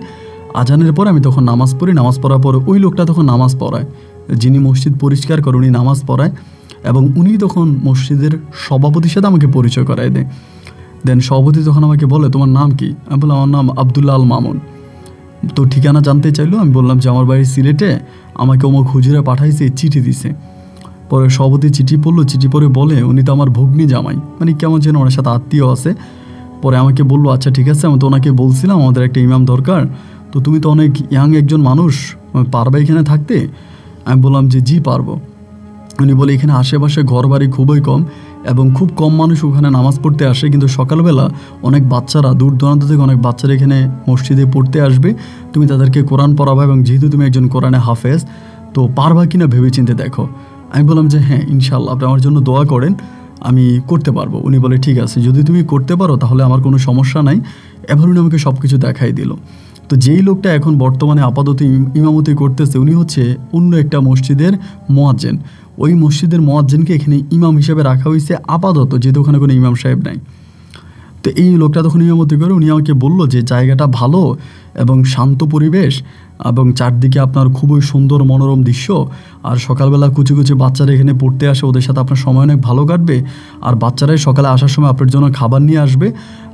S1: আজানের পরে আমি তখন নামাজ পড়ি, নামাজ পড়ার পরে ওই লোকটা তখন নামাজ পড়ায়, যিনি মসজিদ পরিষ্কার করে উনি নামাজ পড়ায় এবং উনি তখন মসজিদের সভাপতির সাথে আমাকে পরিচয় করায় দেয়। দেন সভাপতি তখন আমাকে বলে তোমার নাম কি? আমি বললাম আমার নাম আবদুল্লাহ আল মামুন। তো ঠিকানা জানতে চাইলো, আমি বললাম যে আমার বাড়ি সিলেটে, আমাকে অমুক হুজুরে পাঠাইছে, চিঠি দিছে। পরে সভাপতি চিঠি পড়লো, চিঠি পড়ে বলে উনি তো আমার ভগ্নী জামাই, মানে কেমন যেন ওনার সাথে আত্মীয় আছে। পরে আমাকে বললো আচ্ছা ঠিক আছে, আমি তো ওনাকে বলছিলাম আমাদের একটা ইমাম দরকার, তো তুমি তো অনেক ইয়াং একজন মানুষ, পারবে এখানে থাকতে? আমি বললাম যে জি পারবো। উনি বলে এখানে আশেপাশে ঘর বাড়ি খুবই কম এবং খুব কম মানুষ ওখানে নামাজ পড়তে আসে, কিন্তু সকালবেলা অনেক বাচ্চারা দূর দূরান্ত থেকে অনেক বাচ্চারা এখানে মসজিদে পড়তে আসবে, তুমি তাদেরকে কোরআন পড়াবা এবং যেহেতু তুমি একজন কোরআনে হাফেজ, তো পারবা কিনা ভেবে চিন্তে দেখো। আমি বললাম যে হ্যাঁ ইনশাল্লাহ, আপনি আমার জন্য দোয়া করেন, আমি করতে পারবো। উনি বলে ঠিক আছে, যদি তুমি করতে পারো তাহলে আমার কোনো সমস্যা নাই। এবার উনি আমাকে সব কিছু দেখাই দিল। তো যেই লোকটা এখন বর্তমানে আপাতত ইমামতি করতেছে উনি হচ্ছে অন্য একটা মসজিদের মুয়াজ্জিন। ওই মসজিদের মুয়াজ্জিনকে এখানে ইমাম হিসেবে রাখা হয়েছে আপাতত, যেহেতু ওখানে কোনো ইমাম সাহেব নাই। তো এই লোকটা তখন ইমামতি করে উনি আমাকে বললো যে জায়গাটা ভালো এবং শান্ত পরিবেশ এবং চারদিকে আপনার খুবই সুন্দর মনোরম দৃশ্য, আর সকালবেলা কুচি কুচি বাচ্চারা এখানে পড়তে আসে, ওদের সাথে আপনার সময় অনেক ভালো কাটবে। আর বাচ্চারাই সকালে আসার সময় আপনার জন্য খাবার নিয়ে আসবে,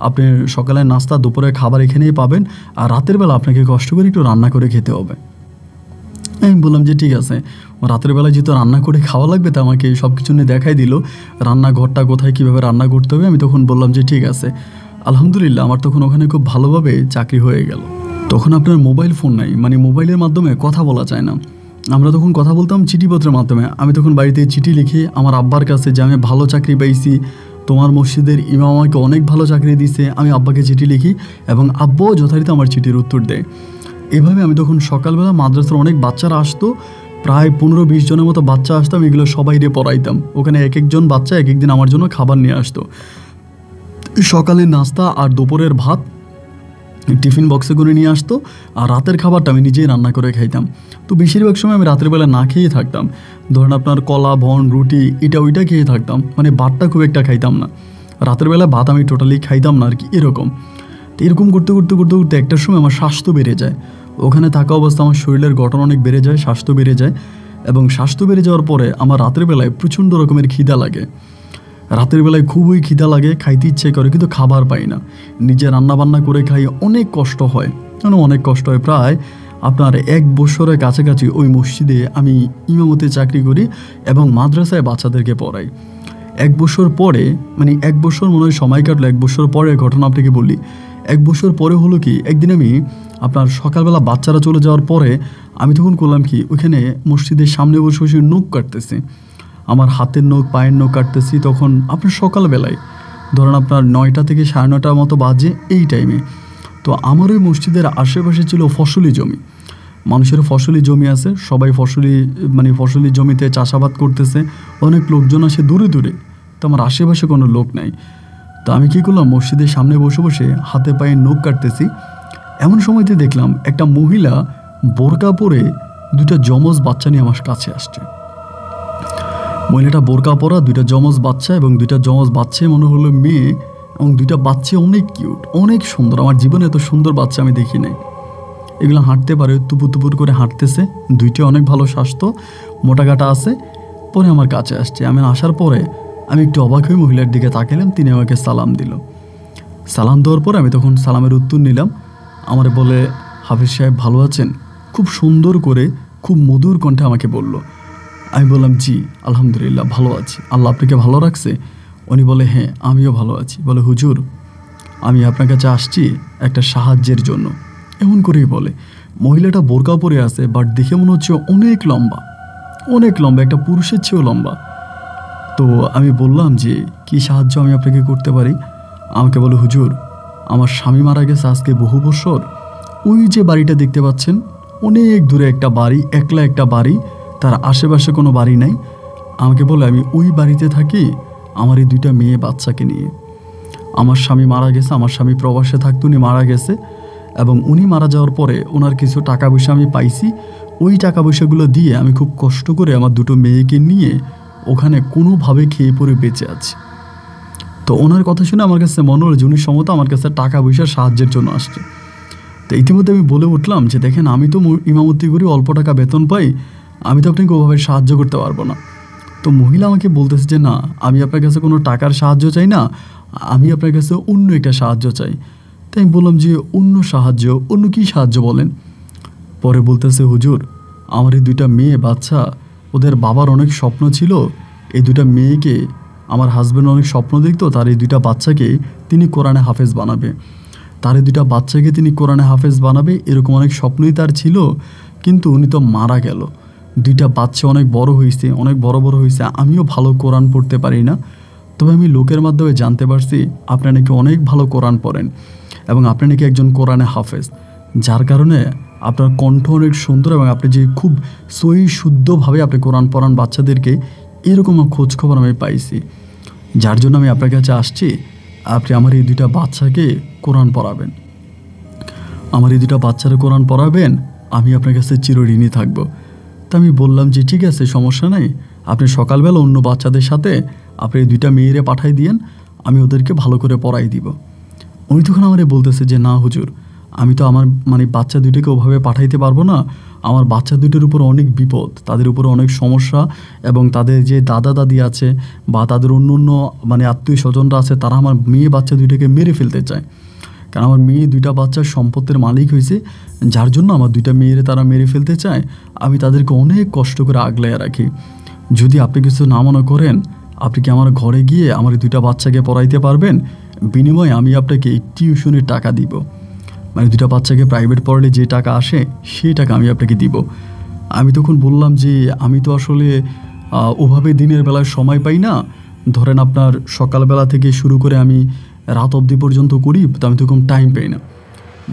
S1: আপনি সকালে নাস্তা দুপুরে খাবার এখানেই পাবেন, আর রাতের বেলা আপনাকে কষ্ট করে একটু রান্না করে খেতে হবে। আমি বললাম যে ঠিক আছে। রাতের বেলা যেহেতু রান্না করে খাওয়া লাগবে, তা আমাকে সব কিছু নিয়ে দেখাই দিল, রান্নাঘরটা কোথায়, কীভাবে রান্না করতে হবে। আমি তখন বললাম যে ঠিক আছে। আলহামদুলিল্লাহ আমার তখন ওখানে খুব ভালোভাবে চাকরি হয়ে গেল। তখন আপনার মোবাইল ফোন নাই, মানে মোবাইলের মাধ্যমে কথা বলা যায় না, আমরা তখন কথা বলতাম চিঠিপত্রের মাধ্যমে। আমি তখন বাড়িতে চিঠি লিখে আমার আব্বার কাছে যে আমি ভালো চাকরি পাইছি, তোমার মসজিদের ইমাম আমাকে অনেক ভালো চাকরি দিছে, আমি আব্বাকে চিঠি লিখি এবং আব্বাও যথারীতি আমার চিঠির উত্তর দেয়। এভাবে আমি তখন সকালবেলা মাদ্রাসার অনেক বাচ্চারা আসতো, প্রায় 15-20 জনের মতো বাচ্চা আসতাম, এগুলো সবাই দিয়ে পড়াইতাম। ওখানে এক একজন বাচ্চা এক একদিন আমার জন্য খাবার নিয়ে আসতো। সকালে নাস্তা আর দুপুরের ভাত টিফিন বক্সে করে নিয়ে আসতো, আর রাতের খাবারটা আমি নিজেই রান্না করে খাইতাম। তো বেশিরভাগ সময় আমি রাতের বেলা না খেয়ে থাকতাম, ধরেন আপনার কলা ভন রুটি এটা ওইটা খেয়ে থাকতাম, মানে ভাতটা খুব একটা খাইতাম না। রাতের বেলা ভাত আমি টোটালি খাইতাম না আর কি, এরকম। তো এরকম করতে করতে করতে করতে একটার সময় আমার স্বাস্থ্য বেড়ে যায়। ওখানে থাকা অবস্থা আমার শরীরের গঠন অনেক বেড়ে যায়, স্বাস্থ্য বেড়ে যায়, এবং স্বাস্থ্য বেড়ে যাওয়ার পরে আমার রাতের বেলায় প্রচণ্ড রকমের খিদা লাগে। রাতের বেলায় খুবই খিদা লাগে, খাইতে ইচ্ছে করে, কিন্তু খাবার পাই না। নিজে রান্নাবান্না করে খাই, অনেক কষ্ট হয়, অনেক কষ্ট হয়। প্রায় আপনার 1 বছরের কাছাকাছি ওই মসজিদে আমি ইমামতি চাকরি করি এবং মাদ্রাসায় বাচ্চাদেরকে পড়াই। 1 বছর পরে, মানে 1 বছর মনে হয় সময় কাটলো, 1 বছর পরে ঘটনা আপনাকে বলি। 1 বছর পরে হলো কি, একদিন আমি আপনার সকালবেলা বাচ্চারা চলে যাওয়ার পরে আমি তখন করলাম কি, ওইখানে মসজিদের সামনে বসে বসে নখ কাটতেছি, আমার হাতের নখ পায়ের নখ কাটতেছি। তখন আপনার সকালবেলায় ধরেন আপনার 9টা থেকে 9:30 মতো বাজে এই টাইমে। তো আমার ওই মসজিদের আশেপাশে ছিল ফসলি জমি, মানুষের ফসলি জমি আছে, সবাই ফসলি জমিতে চাষাবাদ করতেছে, অনেক লোকজন আসে দূরে দূরে। তো আমার আশেপাশে কোনো লোক নাই। তো আমি কী করলাম, মসজিদের সামনে বসে বসে হাতে পায়ে নখ কাটতেছি। এমন সময়তে দেখলাম একটা মহিলা বোরকা পরে 2টা যমজ বাচ্চা নিয়ে আমার কাছে আসছে। মহিলাটা বোরকা পরা, 2টা যমজ বাচ্চা, এবং 2টা যমজ বাচ্চা মনে হলো মেয়ে, এবং 2টা বাচ্চা অনেক কিউট, অনেক সুন্দর। আমার জীবনে এত সুন্দর বাচ্চা আমি দেখি নাই। এগুলো হাঁটতে পারে, তুপুর তুপুর করে হাঁটতেছে, 2টা অনেক ভালো স্বাস্থ্য, মোটা কাটা আছে। পরে আমার কাছে আসছে। আমি আসার পরে আমি একটু অবাক হয়ে মহিলার দিকে তাকালাম, তিনি আমাকে সালাম দিল। সালাম দেওয়ার পরে আমি তখন সালামের উত্তর নিলাম। আমার বলে হাফিজ সাহেব ভালো আছেন, খুব সুন্দর করে খুব মধুর কণ্ঠে আমাকে বলল। আমি বললাম জি আলহামদুলিল্লাহ ভালো আছি, আল্লাহ আপনাকে ভালো রাখছে। উনি বলে হ্যাঁ আমিও ভালো আছি। বলে হুজুর আমি আপনার কাছে আসছি একটা সাহায্যের জন্য, এমন করেই বলে। মহিলাটা বোরকা পরে আছে, বাট দেখে মনে হচ্ছে অনেক লম্বা, অনেক লম্বা, একটা পুরুষের চেয়েও লম্বা। তো আমি বললাম যে কি সাহায্য আমি আপনাকে করতে পারি। আমাকে বলে হুজুর আমার স্বামী মারা গেছে আজকে বহু বছর, ওই যে বাড়িটা দেখতে পাচ্ছেন অনেক দূরে একটা বাড়ি, একলা একটা বাড়ি, তার আশেপাশে কোনো বাড়ি নাই। আমাকে বলে আমি ওই বাড়িতে থাকি আমার এই 2টা মেয়ে বাচ্চাকে নিয়ে। আমার স্বামী মারা গেছে, আমার স্বামী প্রবাসে থাকতো, উনি মারা গেছে, এবং উনি মারা যাওয়ার পরে ওনার কিছু টাকা পয়সা আমি পাইছি। ওই টাকা পয়সাগুলো দিয়ে আমি খুব কষ্ট করে আমার 2টো মেয়েকে নিয়ে ওখানে কোনোভাবে খেয়ে পরে বেঁচে আছি। তো ওনার কথা শুনে আমার কাছে মনে হলো যে উনি সম্ভবত আমার কাছে টাকা পয়সার সাহায্যের জন্য আসছে। তো ইতিমধ্যে আমি বলে উঠলাম যে দেখেন, আমি তো ইমামতি করি, অল্প টাকা বেতন পাই, আমি তো আপনাকে ওভাবে সাহায্য করতে পারবো না। তো মহিলা আমাকে বলতেছে যে না, আমি আপনার কাছে কোনো টাকার সাহায্য চাই না, আমি আপনার কাছে অন্য একটা সাহায্য চাই। তাই আমি বললাম যে অন্য সাহায্য, অন্য কী সাহায্য বলেন? পরে বলতেছে হুজুর, আমার এই 2টা মেয়ে বাচ্চা, ওদের বাবার অনেক স্বপ্ন ছিল এই 2টা মেয়েকে, আমার হাজব্যান্ড অনেক স্বপ্ন দেখতো তার এই 2টা বাচ্চাকে তিনি কোরআনে হাফেজ বানাবে, তার এই 2টা বাচ্চাকে তিনি কোরআনে হাফেজ বানাবে, এরকম অনেক স্বপ্নই তার ছিল। কিন্তু উনি তো মারা গেল, 2টা বাচ্চা অনেক বড় হয়েছে, অনেক বড় বড় হয়েছে, আমিও ভালো কোরআন পড়তে পারি না। তবে আমি লোকের মাধ্যমে জানতে পারছি আপনি নাকি অনেক ভালো কোরআন পড়েন এবং আপনি নাকি একজন কোরআনে হাফেজ, যার কারণে আপনার কণ্ঠ অনেক সুন্দর এবং আপনি যে খুব সহি শুদ্ধভাবে আপনি কোরআন পড়ান বাচ্চাদেরকে, এরকম খোঁজখবর আমি পাইছি, যার জন্য আমি আপনার কাছে আসছি। আপনি আমার এই 2টা বাচ্চাকে কোরআন পড়াবেন, আমার এই 2টা বাচ্চারা কোরআন পড়াবেন, আমি আপনার কাছে চিরঋণী থাকবো। তা আমি বললাম যে ঠিক আছে, সমস্যা নাই, আপনি সকালবেলা অন্য বাচ্চাদের সাথে আপনি এই 2টা মেয়েরে পাঠাই দিয়েন, আমি ওদেরকে ভালো করে পড়াই দিব। উনি তখন আমারে বলতেছে যে না হুজুর, আমি তো আমার বাচ্চা 2টাকে ওভাবে পাঠাইতে পারবো না, আমার বাচ্চা 2টার উপর অনেক বিপদ, তাদের উপর অনেক সমস্যা, এবং তাদের যে দাদা দাদি আছে বা তাদের অন্য অন্য আত্মীয় স্বজনরা আছে, তারা আমার মেয়ে বাচ্চা 2টাকে মেরে ফেলতে চায়। কারণ আমার মেয়ে 2টা বাচ্চার সম্পত্তির মালিক হয়েছে, যার জন্য আমার 2টা মেয়েরে তারা মেরে ফেলতে চায়। আমি তাদেরকে অনেক কষ্ট করে আগলাইয়া রাখি। যদি আপনি কিছু না মনে করেন, আপনি কি আমার ঘরে গিয়ে আমার 2টা বাচ্চাকে পড়াইতে পারবেন? বিনিময়ে আমি আপনাকে টিউশনের টাকা দিব, 2টা বাচ্চাকে প্রাইভেট পড়ালে যে টাকা আসে সেই টাকা আমি আপনাকে দিব। আমি তখন বললাম যে আমি তো আসলে ওভাবে দিনের বেলায় সময় পাই না, ধরেন আপনার সকালবেলা থেকে শুরু করে আমি রাত অবধি পর্যন্ত করি, তো আমি তখন টাইম পাই না।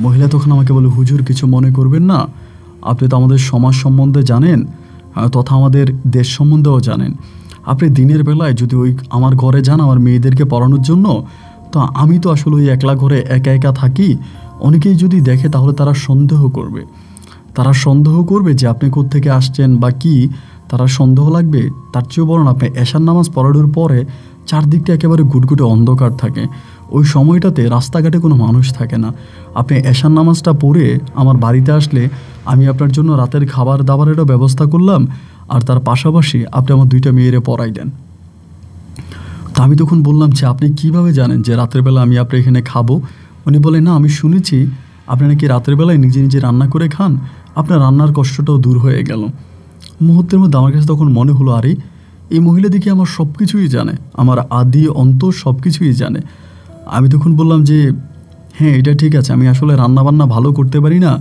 S1: মহিলা তখন আমাকে বলে হুজুর কিছু মনে করবেন না, আপনি তো আমাদের সমাজ সম্বন্ধে জানেন, তথা আমাদের দেশ সম্বন্ধেও জানেন, আপনি দিনের বেলায় যদি ওই আমার ঘরে যান আমার মেয়েদেরকে পড়ানোর জন্য, তো আমি তো আসলে ওই একলা ঘরে একা একা থাকি, অনেকেই যদি দেখে তাহলে তারা সন্দেহ করবে যে আপনি কোত্থেকে আসছেন বা কি, তারা সন্দেহ লাগবে। তার চেয়েও বরং আপনি এশার নামাজ পড়ানোর পরে চারদিকটা একেবারে গুটগুটে অন্ধকার থাকে, ওই সময়টাতে রাস্তাঘাটে কোনো মানুষ থাকে না, আপনি এশার নামাজটা পড়ে আমার বাড়িতে আসলে আমি আপনার জন্য রাতের খাবার দাবারেরও ব্যবস্থা করলাম, আর তার পাশাপাশি আপনি আমার 2টা মেয়েরে পড়াই দেন। তা আমি তখন বললাম যে আপনি কিভাবে জানেন যে রাতের বেলা আমি আপনার এখানে খাবো? উনি বলে না, আমি শুনেছি আপনি নাকি রাতের বেলায় নিজে নিজে রান্না করে খান, আপনার রান্নার কষ্টটাও দূর হয়ে গেল। মুহূর্তের মধ্যে আমার কাছে তখন মনে হলো, আরে এই মহিলা দেখি আমার সব কিছুই জানে, আমার আদি অন্তর সব কিছুই জানে। আমি তখন বললাম যে হ্যাঁ, এটা ঠিক আছে, আমি আসলে রান্নাবান্না ভালো করতে পারি না,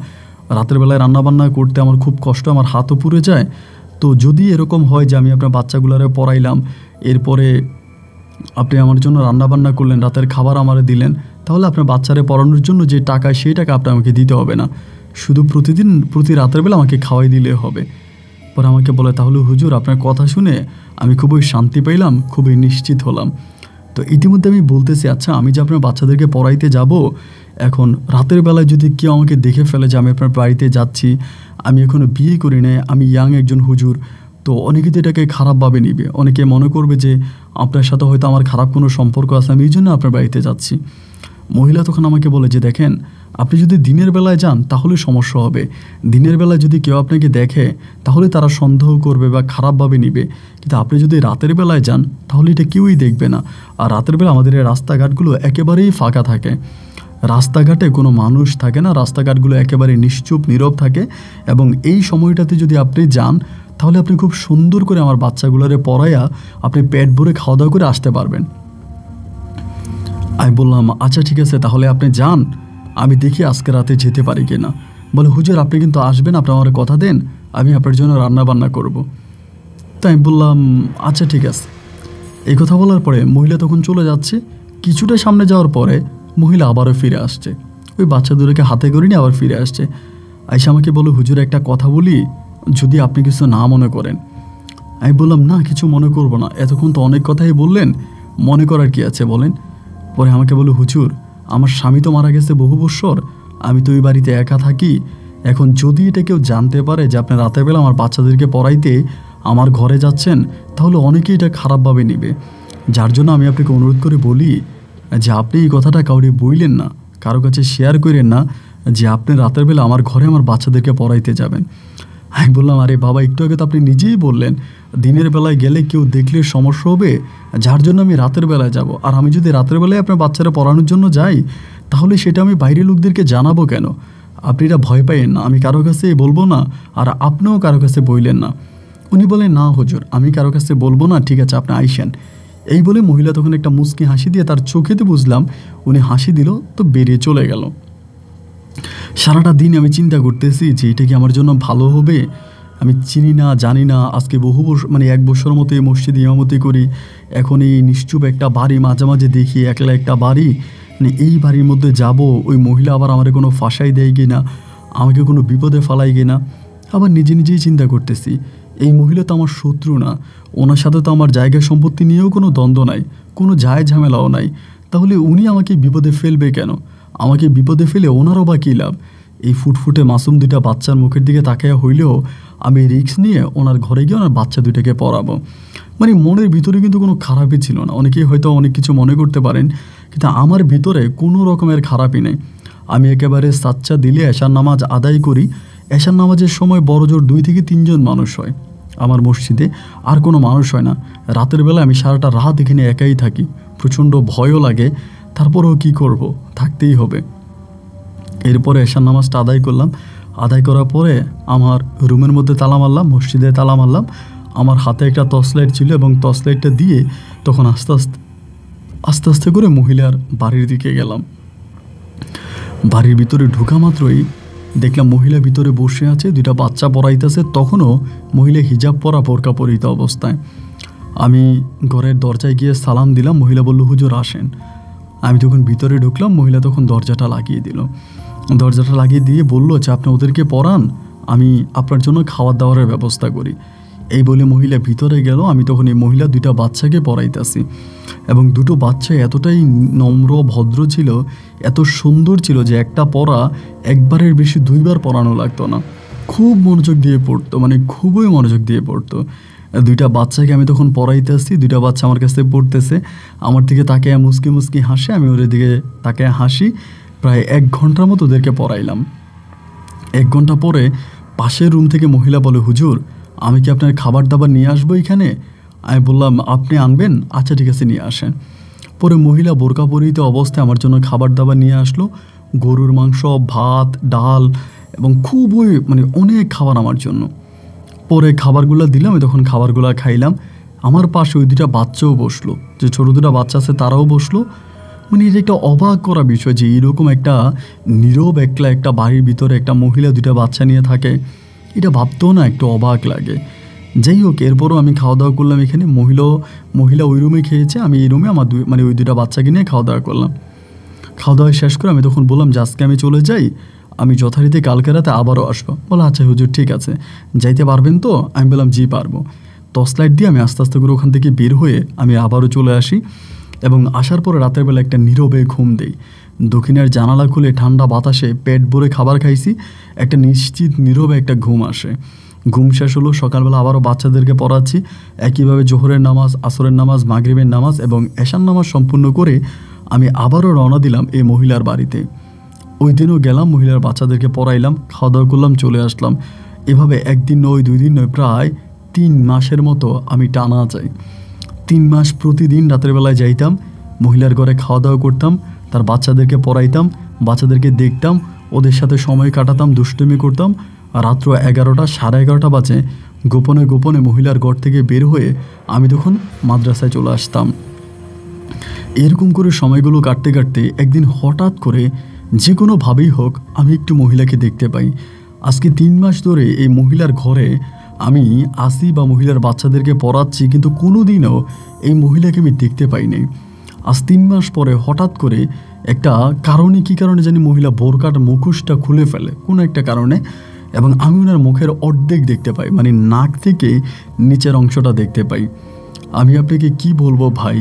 S1: রাতের বেলায় রান্নাবান্না করতে আমার খুব কষ্ট, আমার হাতও পুড়ে যায়। তো যদি এরকম হয় যে আমি আপনার বাচ্চাগুলোরে পড়াইলাম, এরপরে আপনি আমার জন্য রান্নাবান্না করলেন, রাতের খাবার আমারে দিলেন, তাহলে আপনার বাচ্চারে পড়ানোর জন্য যে টাকা, সেই টাকা আপনি আমাকে দিতে হবে না, শুধু প্রতি রাতের বেলা আমাকে খাওয়াই দিলে হবে। পরে আমাকে বলে তাহলে হুজুর আপনার কথা শুনে আমি খুবই শান্তি পাইলাম, খুবই নিশ্চিত হলাম। তো ইতিমধ্যে আমি বলতেছি, আচ্ছা আমি যে আপনার বাচ্চাদেরকে পড়াইতে যাব, এখন রাতের বেলায় যদি কেউ আমাকে দেখে ফেলে যে আমি আপনার বাড়িতে যাচ্ছি, আমি এখনও বিয়ে করি নাই, আমি ইয়াং একজন হুজুর, তো অনেকে তো এটাকে খারাপভাবে নিবে, অনেকে মনে করবে যে আপনার সাথে হয়তো আমার খারাপ কোনো সম্পর্ক আছে, আমি এই জন্য আপনার বাড়িতে যাচ্ছি। মহিলা তখন আমাকে বলে যে দেখেন, আপনি যদি দিনের বেলায় যান তাহলে সমস্যা হবে, দিনের বেলায় যদি কেউ আপনাকে দেখে তাহলে তারা সন্দেহ করবে বা খারাপভাবে নিবে, কিন্তু আপনি যদি রাতের বেলায় যান তাহলে এটা কেউই দেখবে না। আর রাতের বেলা আমাদের এই রাস্তাঘাটগুলো একেবারেই ফাঁকা থাকে, রাস্তাঘাটে কোনো মানুষ থাকে না, রাস্তাঘাটগুলো একেবারে নিশ্চুপ নীরব থাকে, এবং এই সময়টাতে যদি আপনি যান তাহলে আপনি খুব সুন্দর করে আমার বাচ্চাগুলোরে পড়াইয়া আপনি পেট ভরে খাওয়া দাওয়া করে আসতে পারবেন। আমি বললাম আচ্ছা ঠিক আছে, তাহলে আপনি যান, আমি দেখি আজকে রাতে যেতে পারি কিনা। বলে হুজুর আপনি কিন্তু আসবেন, আপনি আমার কথা দেন, আমি আপনার জন্য রান্না বান্না করব। তাই আমি বললাম আচ্ছা ঠিক আছে। এই কথা বলার পরে মহিলা তখন চলে যাচ্ছে। কিছুটা সামনে যাওয়ার পরে মহিলা আবারও ফিরে আসছে, ওই বাচ্চা দুটোকে হাতে করে নিয়ে আবার ফিরে আসছে। আইসা আমাকে বলে হুজুর একটা কথা বলি, যদি আপনি কিছু না মনে করেন। আমি বললাম, না কিছু মনে করব না, এতক্ষণ তো অনেক কথাই বললেন, মনে করার কি আছে বলেন। পরে আমাকে বলল, হুজুর আমার স্বামী তো মারা গেছে বহু বৎসর, আমি তো ওই বাড়িতে একা থাকি, এখন যদি এটা কেউ জানতে পারে যে আপনি রাতের বেলা আমার বাচ্চাদেরকে পড়াইতে আমার ঘরে যাচ্ছেন, তাহলে অনেকেই এটা খারাপভাবে নেবে। যার জন্য আমি আপনাকে অনুরোধ করে বলি যে আপনি এই কথাটা কাউরে বইলেন না, কারো কাছে শেয়ার করেন না যে আপনি রাতের বেলা আমার ঘরে আমার বাচ্চাদেরকে পড়াইতে যাবেন। আমি বললাম, আরে বাবা, একটু আগে তো আপনি নিজেই বললেন দিনের বেলায় গেলে কেউ দেখলে সমস্যা হবে, যার জন্য আমি রাতের বেলায় যাব। আর আমি যদি রাতের বেলায় আপনার বাচ্চারা পড়ানোর জন্য যাই, তাহলে সেটা আমি বাইরের লোকদেরকে জানাবো কেন? আপনি এটা ভয় পাইয়েন না, আমি কারো কাছে বলবো না, আর আপনিও কারো কাছে বললেন না। উনি বলেন, না হুজুর আমি কারো কাছে বলবো না, ঠিক আছে আপনি আইসেন। এই বলে মহিলা তখন একটা মুচকি হাসি দিয়ে, তার চোখেতে বুঝলাম উনি হাসি দিল, তো বেরিয়ে চলে গেল। সারাটা দিন আমি চিন্তা করতেছি যে এটা কি আমার জন্য ভালো হবে। আমি চিনি না, জানি না, আজকে বহু বছর মানে 1 বছর মতো এই মসজিদে ইমামতি করি, এখন এই নিশ্চুপ একটা বাড়ি মাঝে মাঝে দেখি, একলা একটা বাড়ি, মানে এই বাড়ির মধ্যে যাব, ওই মহিলা আবার আমার কোনো ফাঁসাই দেয় কি না, আমাকে কোনো বিপদে ফালাই কি না। আবার নিজে নিজেই চিন্তা করতেছি, এই মহিলা তো আমার শত্রু না, ওনার সাথে তো আমার জায়গা সম্পত্তি নিয়েও কোনো দ্বন্দ্ব নাই, কোনো যায় ঝামেলাও নাই, তাহলে উনি আমাকে বিপদে ফেলবে কেন? আমাকে বিপদে ফেলে ওনারও বা কী লাভ? এই ফুটফুটে মাসুম 2টা বাচ্চার মুখের দিকে তাকাইয়া হইলেও আমি রিস্ক নিয়ে ওনার ঘরে গিয়ে ওনার বাচ্চা 2টাকে পড়াবো। মানে মনের ভিতরে কিন্তু কোনো খারাপই ছিল না। অনেকেই হয়তো অনেক কিছু মনে করতে পারেন, কিন্তু আমার ভিতরে কোনো রকমের খারাপই নেই। আমি একেবারে সাচ্চা দিলে এশার নামাজ আদায় করি। এশার নামাজের সময় বড়জোর 2 থেকে 3 জন মানুষ হয় আমার মসজিদে, আর কোনো মানুষ হয় না। রাতের বেলা আমি সারাটা রাত এখানে একাই থাকি, প্রচণ্ড ভয়ও লাগে, তারপরেও কি করব, থাকতেই হবে। এরপরে এশার নামাজটা আদায় করলাম। আদায় করার পরে আমার রুমের মধ্যে তালা মারলাম, মসজিদে তালা মারলাম। আমার হাতে একটা টর্চ লাইট ছিল এবং টর্চ লাইটটা দিয়ে তখন আস্তে আস্তে করে মহিলার বাড়ির দিকে গেলাম। বাড়ির ভিতরে ঢোকা মাত্রই দেখলাম মহিলা ভিতরে বসে আছে, 2টা বাচ্চা পড়াইতেছে, তখনও মহিলা হিজাব পরা, বোরকা পরিহিত অবস্থায়। আমি ঘরের দরজায় গিয়ে সালাম দিলাম, মহিলা বলল, হুজুর আসেন। আমি তখন ভিতরে ঢুকলাম, মহিলা তখন দরজাটা লাগিয়ে দিল। দরজাটা লাগিয়ে দিয়ে বলল যে আপনি ওদেরকে পড়ান, আমি আপনার জন্য খাবার দাবারের ব্যবস্থা করি। এই বলে মহিলা ভিতরে গেল। আমি তখন এই মহিলা 2টা বাচ্চাকে পড়াইতেছি, এবং 2টো বাচ্চা এতটাই নম্র ভদ্র ছিল, এত সুন্দর ছিল যে একটা পড়া একবারের বেশি 2বার পড়ানো লাগতো না। খুব মনোযোগ দিয়ে পড়তো, মানে খুবই মনোযোগ দিয়ে পড়তো। 2টা বাচ্চাকে আমি তখন পড়াইতেছি, 2টা বাচ্চা আমার কাছে পড়তেছে, আমার দিকে তাকায় মুসকি মুসকি হাসে, আমি ওদের দিকে তাকায় হাসি। প্রায় 1 ঘন্টার মতো ওদেরকে পড়াইলাম। 1 ঘন্টা পরে পাশের রুম থেকে মহিলা বলে, হুজুর আমি কি আপনার খাবার দাবার নিয়ে আসবো এখানে? আমি বললাম, আপনি আনবেন? আচ্ছা ঠিক আছে, নিয়ে আসেন। পরে মহিলা বোরকা পরিহিত অবস্থায় আমার জন্য খাবার দাবার নিয়ে আসলো। গরুর মাংস, ভাত, ডাল এবং খুবই মানে অনেক খাবার আমার জন্য। পরে খাবারগুলো দিলাম, তখন খাবারগুলো খাইলাম। আমার পাশে ওই 2টা বাচ্চাও বসলো, যে ছোটো 2টা বাচ্চা আছে তারাও বসলো। মানে এটা একটা অবাক করা বিষয় যে এরকম একটা নীরব একলা একটা বাড়ির ভিতরে একটা মহিলা 2টা বাচ্চা নিয়ে থাকে, এটা ভাবতেও না একটু অবাক লাগে। যাই হোক, এরপরও আমি খাওয়া দাওয়া করলাম এখানে। মহিলা ওই রুমে খেয়েছে, আমি এই রুমে আমার ওই 2টা বাচ্চাকে নিয়ে খাওয়া দাওয়া করলাম। খাওয়া দাওয়া শেষ করে আমি তখন বললাম যে আজকে আমি চলে যাই, আমি যথারীতি কালকে রাতে আবারও আসবো। বলো, আচ্ছা হুজুর ঠিক আছে, যাইতে পারবেন তো? আমি বললাম, জি পারবো। টর্চ লাইট দিয়ে আমি আস্তে আস্তে করে ওখান থেকে বের হয়ে আমি আবারও চলে আসি, এবং আসার পরে রাতের বেলা একটা নীরবে ঘুম দেই। দক্ষিণের জানালা খুলে ঠান্ডা বাতাসে পেট ভরে খাবার খাইছি, একটা নিশ্চিত নীরবে একটা ঘুম আসে। ঘুম শেষ হলো, সকালবেলা আবারও বাচ্চাদেরকে পড়াচ্ছি। একইভাবে জোহরের নামাজ, আসরের নামাজ, মাগরিবের নামাজ এবং এশার নামাজ সম্পূর্ণ করে আমি আবারও রওনা দিলাম এই মহিলার বাড়িতে। ওই দিনও গেলাম, মহিলার বাচ্চাদেরকে পড়াইলাম, খাওয়া দাওয়া করলাম, চলে আসলাম। এভাবে 1 দিন নয়, 2 দিন নয়, প্রায় 3 মাসের মতো আমি টানা যাই। 3 মাস প্রতিদিন রাতের বেলায় যাইতাম, মহিলার ঘরে খাওয়া দাওয়া করতাম, তার বাচ্চাদেরকে পড়াইতাম, বাচ্চাদেরকে দেখতাম, ওদের সাথে সময় কাটাতাম, দুষ্টুমি করতাম। রাত্র 11টা, 11:30 বাজে গোপনে গোপনে মহিলার ঘর থেকে বের হয়ে আমি তখন মাদ্রাসায় চলে আসতাম। এরকম করে সময়গুলো কাটতে কাটতে একদিন হঠাৎ করে যে কোনোভাবেই হোক আমি একটু মহিলাকে দেখতে পাই। আজকে 3 মাস ধরে এই মহিলার ঘরে আমি আসি বা মহিলার বাচ্চাদেরকে পড়াচ্ছি, কিন্তু কোনো দিনও এই মহিলাকে আমি দেখতে পাইনি। আজ 3 মাস পরে হঠাৎ করে একটা কারণে, কী কারণে জানি, মহিলা বোরকার মুখোশটা খুলে ফেলে কোনো একটা কারণে, এবং আমি ওনার মুখের অর্ধেক দেখতে পাই, মানে নাক থেকে নিচের অংশটা দেখতে পাই। আমি আপনাকে কি বলবো ভাই,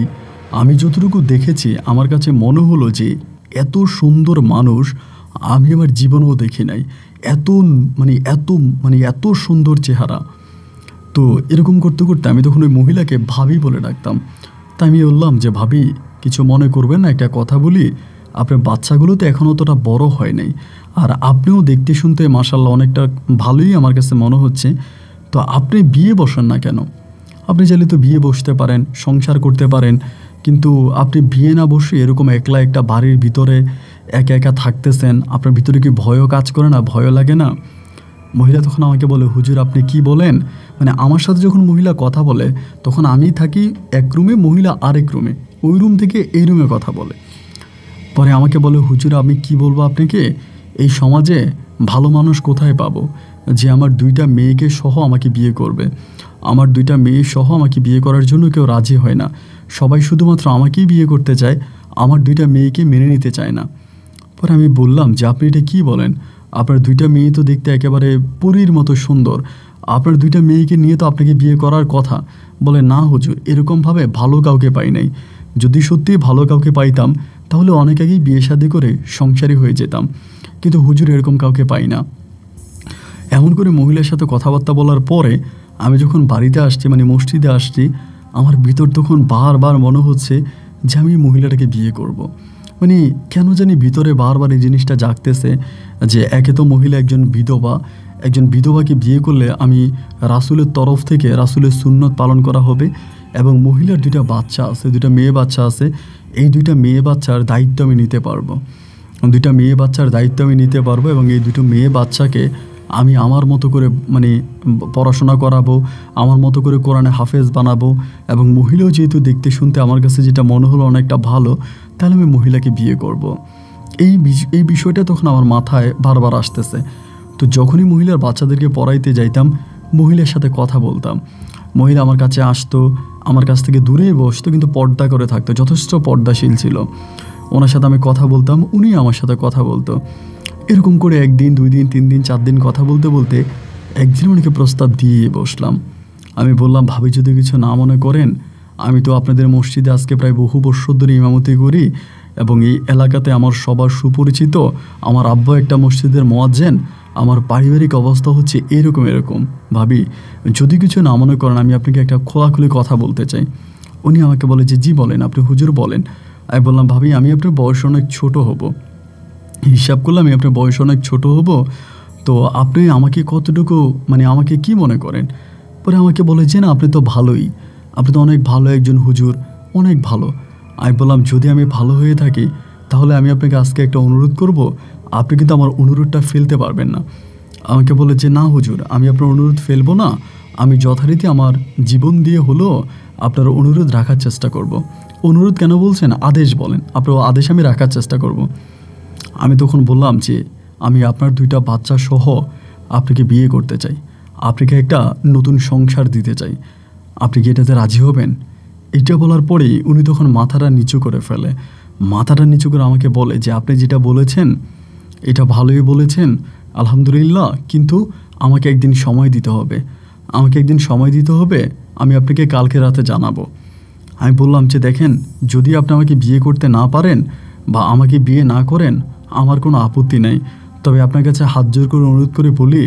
S1: আমি যতটুকু দেখেছি আমার কাছে মনে হলো যে এত সুন্দর মানুষ আমি আমার জীবনেও দেখি নাই। এত এত সুন্দর চেহারা। তো এরকম করতে করতে আমি তখন ওই মহিলাকে ভাবি বলে ডাকতাম। তাই আমি বললাম যে ভাবি, কিছু মনে করবেন না, একটা কথা বলি। আপনার বাচ্চাগুলো তো এখন অতটা বড় হয় নাই, আর আপনিও দেখতে শুনতে মাশাআল্লাহ অনেকটা ভালোই আমার কাছে মনে হচ্ছে। তো আপনি বিয়ে বসেন না কেন? আপনি চাইলে তো বিয়ে বসতে পারেন, সংসার করতে পারেন, কিন্তু আপনি বিয়ে না বসে এরকম একলা একটা বাড়ির ভিতরে একা একা থাকতেছেন, আপনার ভিতরে কি ভয়ও কাজ করে না? ভয়ও লাগে না? মহিলা তখন আমাকে বলে, হুজুর আপনি কি বলেন? মানে আমার সাথে যখন মহিলা কথা বলে তখন আমি থাকি এক রুমে, মহিলা আরেক রুমে, ওই রুম থেকে এই রুমে কথা বলে। পরে আমাকে বলে, হুজুর আমি কি বলবো আপনাকে, এই সমাজে ভালো মানুষ কোথায় পাবো যে আমার 2টা মেয়েকে সহ আমাকে বিয়ে করবে? আমার 2টা মেয়ে সহ আমাকে বিয়ে করার জন্য কেউ রাজি হয় না, সবাই শুধুমাত্র আমাকেই বিয়ে করতে চায়, আমার 2টা মেয়েকে মেনে নিতে চায় না। পরে আমি বললাম যে আপনি এটা কী বলেন? আপনার 2টা মেয়ে তো দেখতে একেবারে পরীর মতো সুন্দর, আপনার 2টা মেয়েকে নিয়ে তো আপনাকে বিয়ে করার কথা। বলে, না হুজুর, এরকমভাবে ভালো কাউকে পাই নাই, যদি সত্যিই ভালো কাউকে পাইতাম তাহলে অনেক আগেই বিয়ে শাদী করে সংসারী হয়ে যেতাম, কিন্তু হুজুর এরকম কাউকে পাই না। এমন করে মহিলার সাথে কথাবার্তা বলার পরে আমি যখন বাড়িতে আসছি, মানে মসজিদে আসছি, আমার ভিতর তখন বারবার মনে হচ্ছে যে আমি মহিলাটাকে বিয়ে করব। মানে কেন জানি ভিতরে বারবার এই জিনিসটা জাগতেছে যে একে তো মহিলা একজন বিধবাকে বিয়ে করলে আমি রাসূলের তরফ থেকে রাসূলের সুন্নত পালন করা হবে, এবং মহিলার 2টা বাচ্চা আছে, 2টা মেয়ে বাচ্চা আছে, এই 2টা মেয়ে বাচ্চার দায়িত্ব আমি নিতে পারবো। 2টা মেয়ে বাচ্চার দায়িত্ব আমি নিতে পারবো এবং এই 2টো মেয়ে বাচ্চাকে আমি আমার মতো করে মানে পড়াশোনা করাবো, আমার মতো করে কোরআনে হাফেজ বানাবো, এবং মহিলাও যেহেতু দেখতে শুনতে আমার কাছে যেটা মনে হলো অনেকটা ভালো, তাহলে আমি মহিলাকে বিয়ে করব। এই বিষয়টা তখন আমার মাথায় বারবার আসতেছে। তো যখনই মহিলার বাচ্চাদেরকে পড়াইতে যাইতাম, মহিলার সাথে কথা বলতাম, মহিলা আমার কাছে আসতো, আমার কাছ থেকে দূরেই বসতো, কিন্তু পর্দা করে থাকতো, যথেষ্ট পর্দাশীল ছিল। ওনার সাথে আমি কথা বলতাম, উনি আমার সাথে কথা বলতো। এরকম করে 1 দিন 2 দিন 3 দিন 4 দিন কথা বলতে বলতে একদিন উনিকে প্রস্তাব দিয়ে বসলাম। আমি বললাম, ভাবি যদি কিছু না মনে করেন, আমি তো আপনাদের মসজিদে আজকে প্রায় বহু বছর ধরে ইমামতি করি এবং এই এলাকাতে আমার সবার সুপরিচিত। আমার আব্বা একটা মসজিদের মুয়াজ্জিন, আমার পারিবারিক অবস্থা হচ্ছে এরকম। ভাবি যদি কিছু না মনে করেন, আমি আপনাকে একটা খোলাখুলি কথা বলতে চাই। উনি আমাকে বলে যে জি বলেন, আপনি হুজুর বলেন। আমি বললাম, ভাবি আমি আপনার বয়স অনেক ছোট হব, হিসাব করলাম আমি আপনার বয়স অনেক ছোট হব, তো আপনি আমাকে কতটুকু মানে আমাকে কি মনে করেন? পরে আমাকে বলে যে না, আপনি তো ভালোই, আপনি তো অনেক ভালো একজন হুজুর, অনেক ভালো। আমি বললাম, যদি আমি ভালো হয়ে থাকি তাহলে আমি আপনাকে আজকে একটা অনুরোধ করব, আপনি কিন্তু আমার অনুরোধটা ফেলতে পারবেন না। আমাকে বলে যে না হুজুর, আমি আপনার অনুরোধ ফেলবো না, আমি যথারীতি আমার জীবন দিয়ে হলো আপনার অনুরোধ রাখার চেষ্টা করব। অনুরোধ কেন বলছেন? আদেশ বলেন, আপনার আদেশ আমি রাখার চেষ্টা করব। আমি তখন বললাম যে আমি আপনার 2টা বাচ্চা সহ আপনাকে বিয়ে করতে চাই, আপনাকে একটা নতুন সংসার দিতে চাই, আপনি কি এটাতে রাজি হবেন? এটা বলার পরেই উনি তখন মাথাটা নিচু করে ফেলে। মাথাটা নিচু করে আমাকে বলে যে আপনি যেটা বলেছেন এটা ভালোই বলেছেন, আলহামদুলিল্লাহ, কিন্তু আমাকে একদিন সময় দিতে হবে, আমি আপনাকে কালকে রাতে জানাবো। আমি বললাম যে দেখেন, যদি আপনি আমাকে বিয়ে করতে না পারেন বা আমাকে বিয়ে না করেন আমার কোনো আপত্তি নাই, তবে আপনার কাছে হাত জোর করে অনুরোধ করে বলি,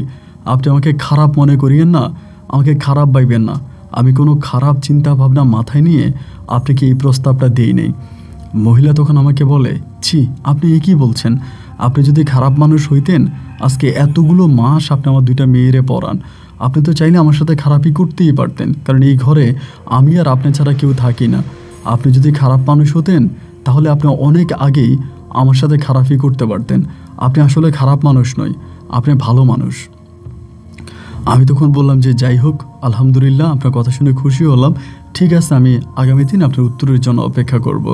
S1: আপনি আমাকে খারাপ মনে করিয়েন না, আমাকে খারাপ ভাববেন না, আমি কোনো খারাপ চিন্তা ভাবনা মাথায় নিয়ে আপনাকে এই প্রস্তাবটা দেই নেই। মহিলা তখন আমাকে বলে, ছি আপনি এ কী বলছেন? আপনি যদি খারাপ মানুষ হইতেন আজকে এতগুলো মাস আপনি আমার 2টা মেয়েরে পড়ান, আপনি তো চাইলে আমার সাথে খারাপই করতেই পারতেন, কারণ এই ঘরে আমি আর আপনি ছাড়া কেউ থাকি না। আপনি যদি খারাপ মানুষ হতেন তাহলে আপনি অনেক আগেই আমার সাথে খারাপই করতে পারতেন। আপনি আসলে খারাপ মানুষ নয়, আপনি ভালো মানুষ। আমি তখন বললাম যে যাই হোক, আলহামদুলিল্লাহ, আপনার কথা শুনে খুশি হলাম, ঠিক আছে, আমি আগামী দিন আপনার উত্তরের জন্য অপেক্ষা করব।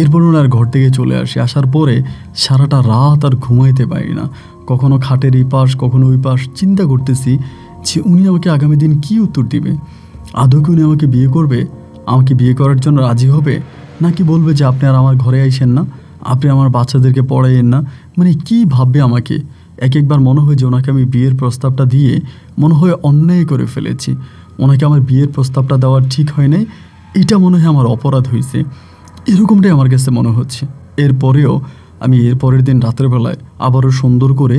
S1: এরপর ওনার ঘর থেকে চলে আসি। আসার পরে সারাটা রাত আর ঘুমাইতে পারি না, কখনো খাটের এই পাশ কখনো ওই পাশ চিন্তা করতেছি যে উনি আমাকে আগামী দিন কী উত্তর দিবে। আদৌ কি উনি আমাকে বিয়ে করবে, আমাকে বিয়ে করার জন্য রাজি হবে, নাকি বলবে যে আপনি আর আমার ঘরে আইসেন না, আপনি আমার বাচ্চাদেরকে পড়াইয়েন না, মানে কী ভাববে আমাকে, একবার মনে হয় যে ওনাকে আমি বিয়ের প্রস্তাবটা দিয়ে মনে হয় অন্যায় করে ফেলেছি, ওনাকে আমার বিয়ের প্রস্তাবটা দেওয়া ঠিক হয় নাই, এটা মনে হয় আমার অপরাধ হয়েছে, এরকমটাই আমার কাছে মনে হচ্ছে। এরপরেও আমি এর পরের দিন রাতের বেলায় আবারও সুন্দর করে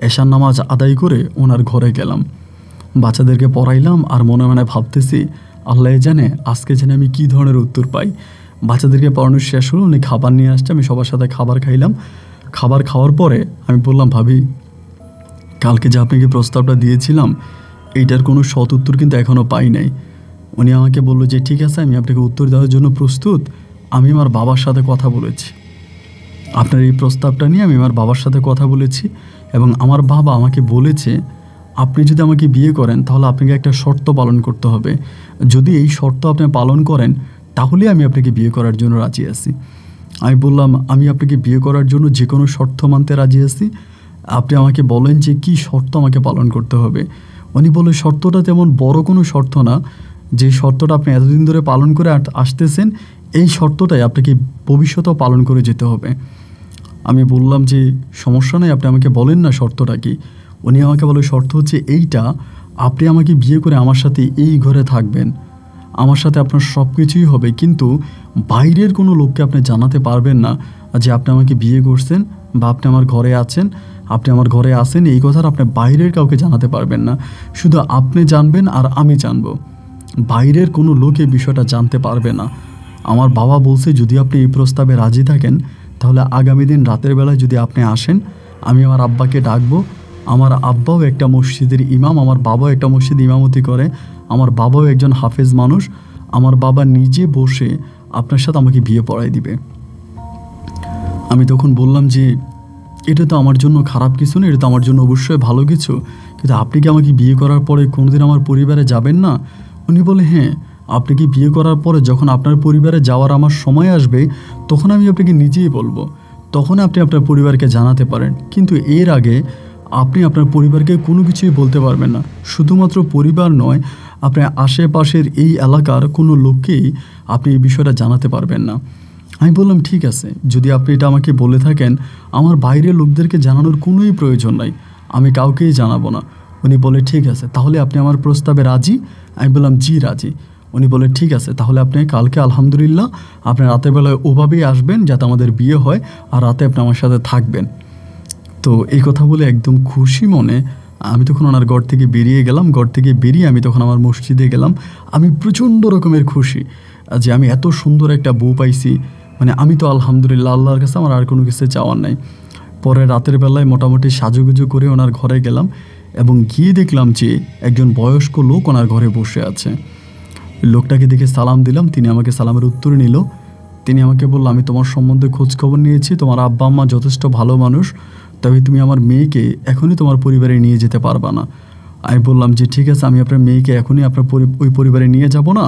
S1: এশার নামাজ আদায় করে ওনার ঘরে গেলাম, বাচ্চাদেরকে পড়াইলাম আর মনে মনে ভাবতেছি আল্লাহ জানে আজকে জানে আমি কী ধরনের উত্তর পাই। বাচ্চাদেরকে পড়ানো শেষ হলো, উনি খাবার নিয়ে আসছে, আমি সবার সাথে খাবার খাইলাম। খাবার খাওয়ার পরে আমি বললাম, ভাবি কালকে যে আপনাকে প্রস্তাবটা দিয়েছিলাম এইটার কোনো সৎ উত্তর কিন্তু এখনও পাই নাই। উনি আমাকে বললো যে ঠিক আছে, আমি আপনাকে উত্তর দেওয়ার জন্য প্রস্তুত, আমি আমার বাবার সাথে কথা বলেছি, আপনার এই প্রস্তাবটা নিয়ে আমি আমার বাবার সাথে কথা বলেছি এবং আমার বাবা আমাকে বলেছে আপনি যদি আমাকে বিয়ে করেন তাহলে আপনাকে একটা শর্ত পালন করতে হবে, যদি এই শর্ত আপনি পালন করেন তাহলে আমি আপনাকে বিয়ে করার জন্য রাজি আছি। আমি বললাম আমি আপনাকে বিয়ে করার জন্য যে কোনো শর্ত মানতে রাজি আছি, আপনি আমাকে বলেন যে কী শর্ত আমাকে পালন করতে হবে। উনি বলে শর্তটা তেমন বড় কোনো শর্ত না, যে শর্তটা আপনি এতদিন ধরে পালন করে আসতেছেন এই শর্তটাই আপনাকে ভবিষ্যতেও পালন করে যেতে হবে। আমি বললাম যে সমস্যা নেই, আপনি আমাকে বলেন না শর্তটা কি। উনি আমাকে বলে শর্ত হচ্ছে এইটা, আপনি আমাকে বিয়ে করে আমার সাথে এই ঘরে থাকবেন, আমার সাথে আপনার সব কিছুই হবে, কিন্তু বাইরের কোনো লোককে আপনি জানাতে পারবেন না যে আপনি আমাকে বিয়ে করছেন বা আপনি আমার ঘরে আছেন, আপনি আমার ঘরে আসেন, এই কথাটা আপনি বাইরের কাউকে জানাতে পারবেন না, শুধু আপনি জানবেন আর আমি জানবো, বাইরের কোনো লোক এই বিষয়টা জানতে পারবে না। আমার বাবা বলছে যদি আপনি এই প্রস্তাবে রাজি থাকেন তাহলে আগামী দিন রাতের বেলায় যদি আপনি আসেন আমি আমার আব্বাকে ডাকবো। আমার আব্বাও একটা মসজিদের ইমাম, আমার বাবাও একটা মসজিদ ইমামতি করে, আমার বাবাও একজন হাফেজ মানুষ, আমার বাবা নিজে বসে আপনার সাথে আমাকে বিয়ে পড়াই দিবে। আমি তখন বললাম যে এটা তো আমার জন্য খারাপ কিছু না, এটা তো আমার জন্য অবশ্যই ভালো কিছু, কিন্তু আপনি কি আমাকে বিয়ে করার পরে কোনোদিন আমার পরিবারে যাবেন না? উনি বলে হ্যাঁ, আপনি কি বিয়ে করার পরে যখন আপনার পরিবারে যাওয়ার আমার সময় আসবে তখন আমি আপনাকে নিজেই বলবো, তখন আপনি আপনার পরিবারকে জানাতে পারেন, কিন্তু এর আগে আপনি আপনার পরিবারকে কোনো কিছুই বলতে পারবেন না। শুধুমাত্র পরিবার নয়, আপনার আশেপাশের এই এলাকার কোনো লোককেই আপনি এই বিষয়টা জানাতে পারবেন না। আমি বললাম ঠিক আছে, যদি আপনি এটা আমাকে বলে থাকেন আমার বাইরের লোকদেরকে জানানোর কোনোই প্রয়োজন নাই, আমি কাউকেই জানাবো না। উনি বলে ঠিক আছে, তাহলে আপনি আমার প্রস্তাবে রাজি? আমি বললাম জি রাজি। উনি বলে ঠিক আছে, তাহলে আপনি কালকে আলহামদুলিল্লাহ আপনি রাতের বেলায় ওভাবেই আসবেন যাতে আমাদের বিয়ে হয় আর রাতে আপনি আমার সাথে থাকবেন। তো এই কথা বলে একদম খুশি মনে আমি তখন ওনার ঘর থেকে বেরিয়ে গেলাম। ঘর থেকে বেরিয়ে আমি তখন আমার মসজিদে গেলাম। আমি প্রচণ্ড রকমের খুশি যে আমি এত সুন্দর একটা বউ পাইছি, মানে আমি তো আলহামদুলিল্লাহ, আল্লাহর কাছে আমার আর কোনো কিছু চাওয়ার নাই। পরে রাতের বেলায় মোটামুটি সাজুগুজু করে ওনার ঘরে গেলাম এবং গিয়ে দেখলাম যে একজন বয়স্ক লোক ওনার ঘরে বসে আছে। লোকটাকে দেখে সালাম দিলাম, তিনি আমাকে সালামের উত্তর নিল। তিনি আমাকে বলল আমি তোমার সম্বন্ধে খোঁজখবর নিয়েছি, তোমার আব্বা আম্মা যথেষ্ট ভালো মানুষ, তবে তুমি আমার মেয়েকে এখনই তোমার পরিবারে নিয়ে যেতে পারবা না। আমি বললাম যে ঠিক আছে, আমি আপনার মেয়েকে এখনই আপনার ওই পরিবারে নিয়ে যাব না,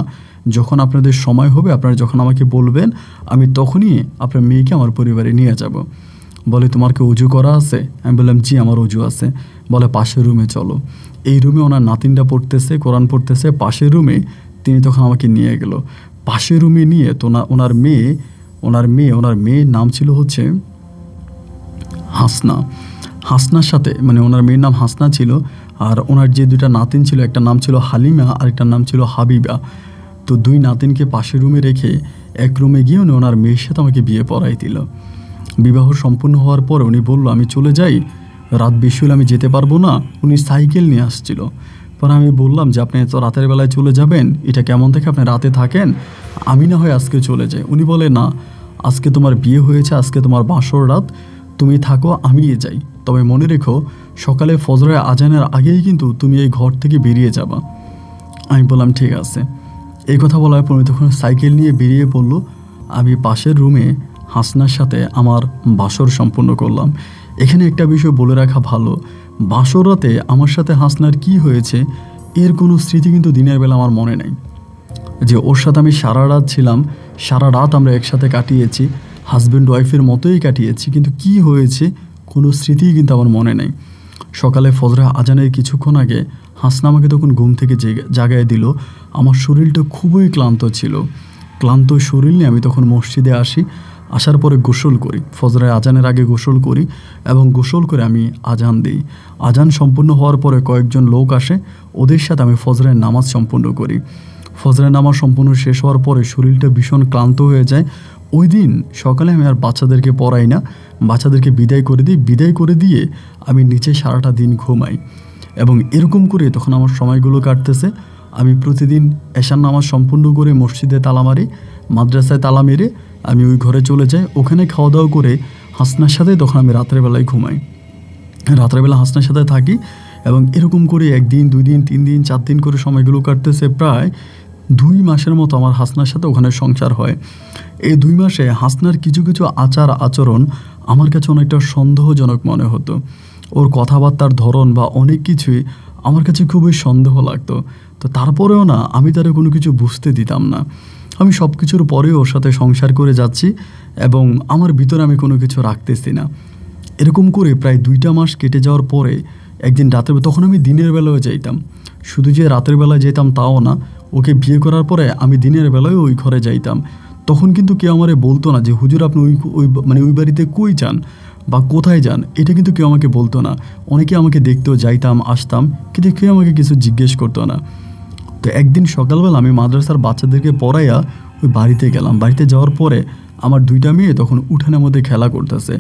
S1: যখন আপনাদের সময় হবে আপনারা যখন আমাকে বলবেন আমি তখনই আপনার মেয়েকে আমার পরিবারে নিয়ে যাব। বলে তোমার কি উজু করা আছে? আমি বললাম জি আমার উজু আছে। বলে পাশের রুমে চলো। এই রুমে ওনার নাতিনটা পড়তেছে, কোরআন পড়তেছে, পাশের রুমে তিনি তখন আমাকে নিয়ে গেল। পাশের রুমে নিয়ে তো ওনার মেয়ের নাম ছিল হচ্ছে হাসনা। হাসনার সাথে মানে ওনার মেয়ের নাম হাসনা ছিল, আর ওনার যে দুইটা নাতিন ছিল, একটা নাম ছিল হালিমা আর একটা নাম ছিল হাবিবা। তো দুই নাতিনকে পাশের রুমে রেখে এক রুমে গিয়ে উনি ওনার মেয়ের সাথে আমাকে বিয়ে পড়াই দিল। বিবাহ সম্পূর্ণ হওয়ার পর উনি বলল আমি চলে যাই, রাত বেশি হলে আমি যেতে পারবো না। উনি সাইকেল নিয়ে আসছিল। পরে আমি বললাম যে আপনি তো রাতের বেলায় চলে যাবেন, এটা কেমন থেকে আপনি রাতে থাকেন, আমি না হয় আজকে চলে যাই। উনি বলে না, আজকে তোমার বিয়ে হয়েছে, আজকে তোমার বাসর রাত, তুমি থাকো আমি যাই, তবে মনে রেখো সকালে ফজরের আজানের আগেই কিন্তু তুমি এই ঘর থেকে বেরিয়ে যাবা। আমি বললাম ঠিক আছে। এই কথা বলার পর তখন সাইকেল নিয়ে বেরিয়ে পড়ল। আমি পাশের রুমে হাসনার সাথে আমার বাসর সম্পূর্ণ করলাম। এখানে একটা বিষয় বলে রাখা ভালো, বাসর রাতে আমার সাথে হাসনার কি হয়েছে এর কোনো স্মৃতি কিন্তু দিনের বেলা আমার মনে নেই। যে ওর সাথে আমি সারা রাত ছিলাম, সারা রাত আমরা একসাথে কাটিয়েছি, হাজব্যান্ড ওয়াইফের মতোই কাটিয়েছি, কিন্তু কি হয়েছে কোনো স্মৃতিই কিন্তু আমার মনে নেই। সকালে ফজরের আজানের কিছুক্ষণ আগে হাসনা আমাকে তখন ঘুম থেকে জাগায় দিল। আমার শরীরটা খুবই ক্লান্ত ছিল। ক্লান্ত শরীর নিয়ে আমি তখন মসজিদে আসি। আসার পরে গোসল করি, ফজরের আজানের আগে গোসল করি এবং গোসল করে আমি আজান দিই। আজান সম্পূর্ণ হওয়ার পরে কয়েকজন লোক আসে, ওদের সাথে আমি ফজরের নামাজ সম্পূর্ণ করি। ফজরের নামাজ সম্পূর্ণ শেষ হওয়ার পরে শরীরটা ভীষণ ক্লান্ত হয়ে যায়। ওই দিন সকালে আমি আর বাচ্চাদেরকে পড়াই না, বাচ্চাদেরকে বিদায় করে দিই। বিদায় করে দিয়ে আমি নিচে সারাটা দিন ঘুমাই এবং এরকম করে তখন আমার সময়গুলো কাটতেছে। আমি প্রতিদিন এশার নামাজ সম্পূর্ণ করে মসজিদে তালা মারি, মাদ্রাসায় তালা মেরে আমি ওই ঘরে চলে যাই। ওখানে খাওয়া দাওয়া করে হাসনার সাথে তখন আমি রাত্রেবেলায় ঘুমাই। রাত্রেবেলা হাসনার সাথে থাকি এবং এরকম করে 1 দিন 2 দিন 3 দিন 4 দিন করে সময়গুলো কাটতেছে। প্রায় 2 মাসের মতো আমার হাসনার সাথে ওখানে সংসার হয়। এই 2 মাসে হাসনার কিছু কিছু আচার আচরণ আমার কাছে অনেকটা সন্দেহজনক মনে হতো। ওর কথাবার্তার ধরন বা অনেক কিছুই আমার কাছে খুবই সন্দেহ লাগতো। তো তারপরেও না আমি তার কোনো কিছু বুঝতে দিতাম না। আমি সব কিছুর পরেও ওর সাথে সংসার করে যাচ্ছি এবং আমার ভিতরে আমি কোনো কিছু রাখতেছি না। এরকম করে প্রায় 2টা মাস কেটে যাওয়ার পরে একদিন রাতের, তখন আমি দিনের বেলায় যাইতাম, শুধু যে রাতের বেলায় যেতাম তাও না, ওকে বিয়ে করার পরে আমি দিনের বেলায় ওই ঘরে যাইতাম। তখন কিন্তু কেউ আমারে বলতো না যে হুজুর আপনি ওই বাড়িতে কই যান বা কোথায় যান, এটা কিন্তু কেউ আমাকে বলতো না। অনেকে আমাকে দেখতেও যাইতাম আসতাম, কিন্তু কেউ আমাকে কিছু জিজ্ঞেস করতো না। তো একদিন সকালবেলা আমি মাদ্রাসার বাচ্চাদেরকে পড়াইয়া ওই বাড়িতে গেলাম। বাড়িতে যাওয়ার পরে আমার 2টা মেয়ে তখন উঠানের মধ্যে খেলা করতেছে।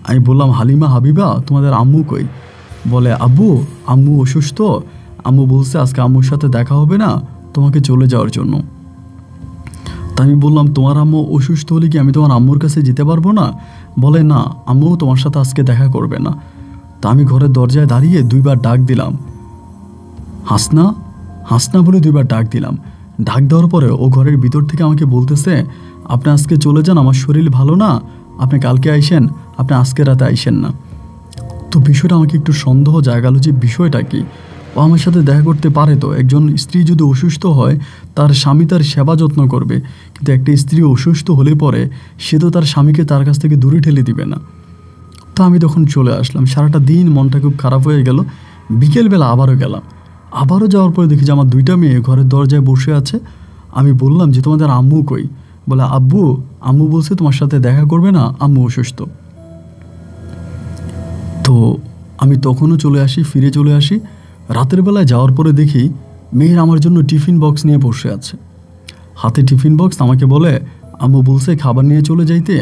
S1: আমি বললাম, হালিমা, হাবিবা, তোমাদের আম্মু কই? বলে, আব্বু, আম্মু অসুস্থ, আম্মু বলছে আজকে আম্মুর সাথে দেখা হবে না, তোমাকে চলে যাওয়ার জন্য। তা আমি বললাম, তোমার আম্মু অসুস্থ হলে কি আমি তোমার আম্মুর কাছে যেতে পারবো না? বলে, না, আম্মু তোমার সাথে আজকে দেখা করবে না। তা আমি ঘরের দরজায় দাঁড়িয়ে 2বার ডাক দিলাম, হাসনা, হাসনা বলে 2বার ডাক দিলাম। ডাক দেওয়ার পরে ও ঘরের ভিতর থেকে আমাকে বলতেছে, আপনি আজকে চলে যান, আমার শরীর ভালো না, আপনি কালকে আইসেন, আপনি আজকে রাতে আইসেন না। তো বিষয়টা আমাকে একটু সন্দেহ জাগাল যে বিষয়টা কি। ও আমার সাথে দেখা করতে পারে তো, একজন স্ত্রী যদি অসুস্থ হয় তার স্বামী তার সেবা যত্ন করবে, কিন্তু একটা স্ত্রী অসুস্থ হলে পরে সে তো তার স্বামীকে তার কাছ থেকে দূরে ঠেলে দিবে না। তো আমি তখন চলে আসলাম। সারাটা দিন মনটা খুব খারাপ হয়ে গেল। বিকেলবেলা আবারও গেলাম। আবারও যাওয়ার পরে দেখি যে আমার 2টা মেয়ে ঘরের দরজায় বসে আছে। আমি বললাম যে তোমাদের আম্মু কই? বলে, আব্বু, আম্মু বলছে তোমার সাথে দেখা করবে না, আম্মু অসুস্থ। তো আমি তখনও ফিরে চলে আসি। রাতের বেলায় যাওয়ার পরে দেখি মেয়ের আমার জন্য টিফিন বক্স নিয়ে বসে আছে, হাতে টিফিন বক্স। আমাকে বলে, আম্মু বলছে খাবার নিয়ে চলে যাইতে,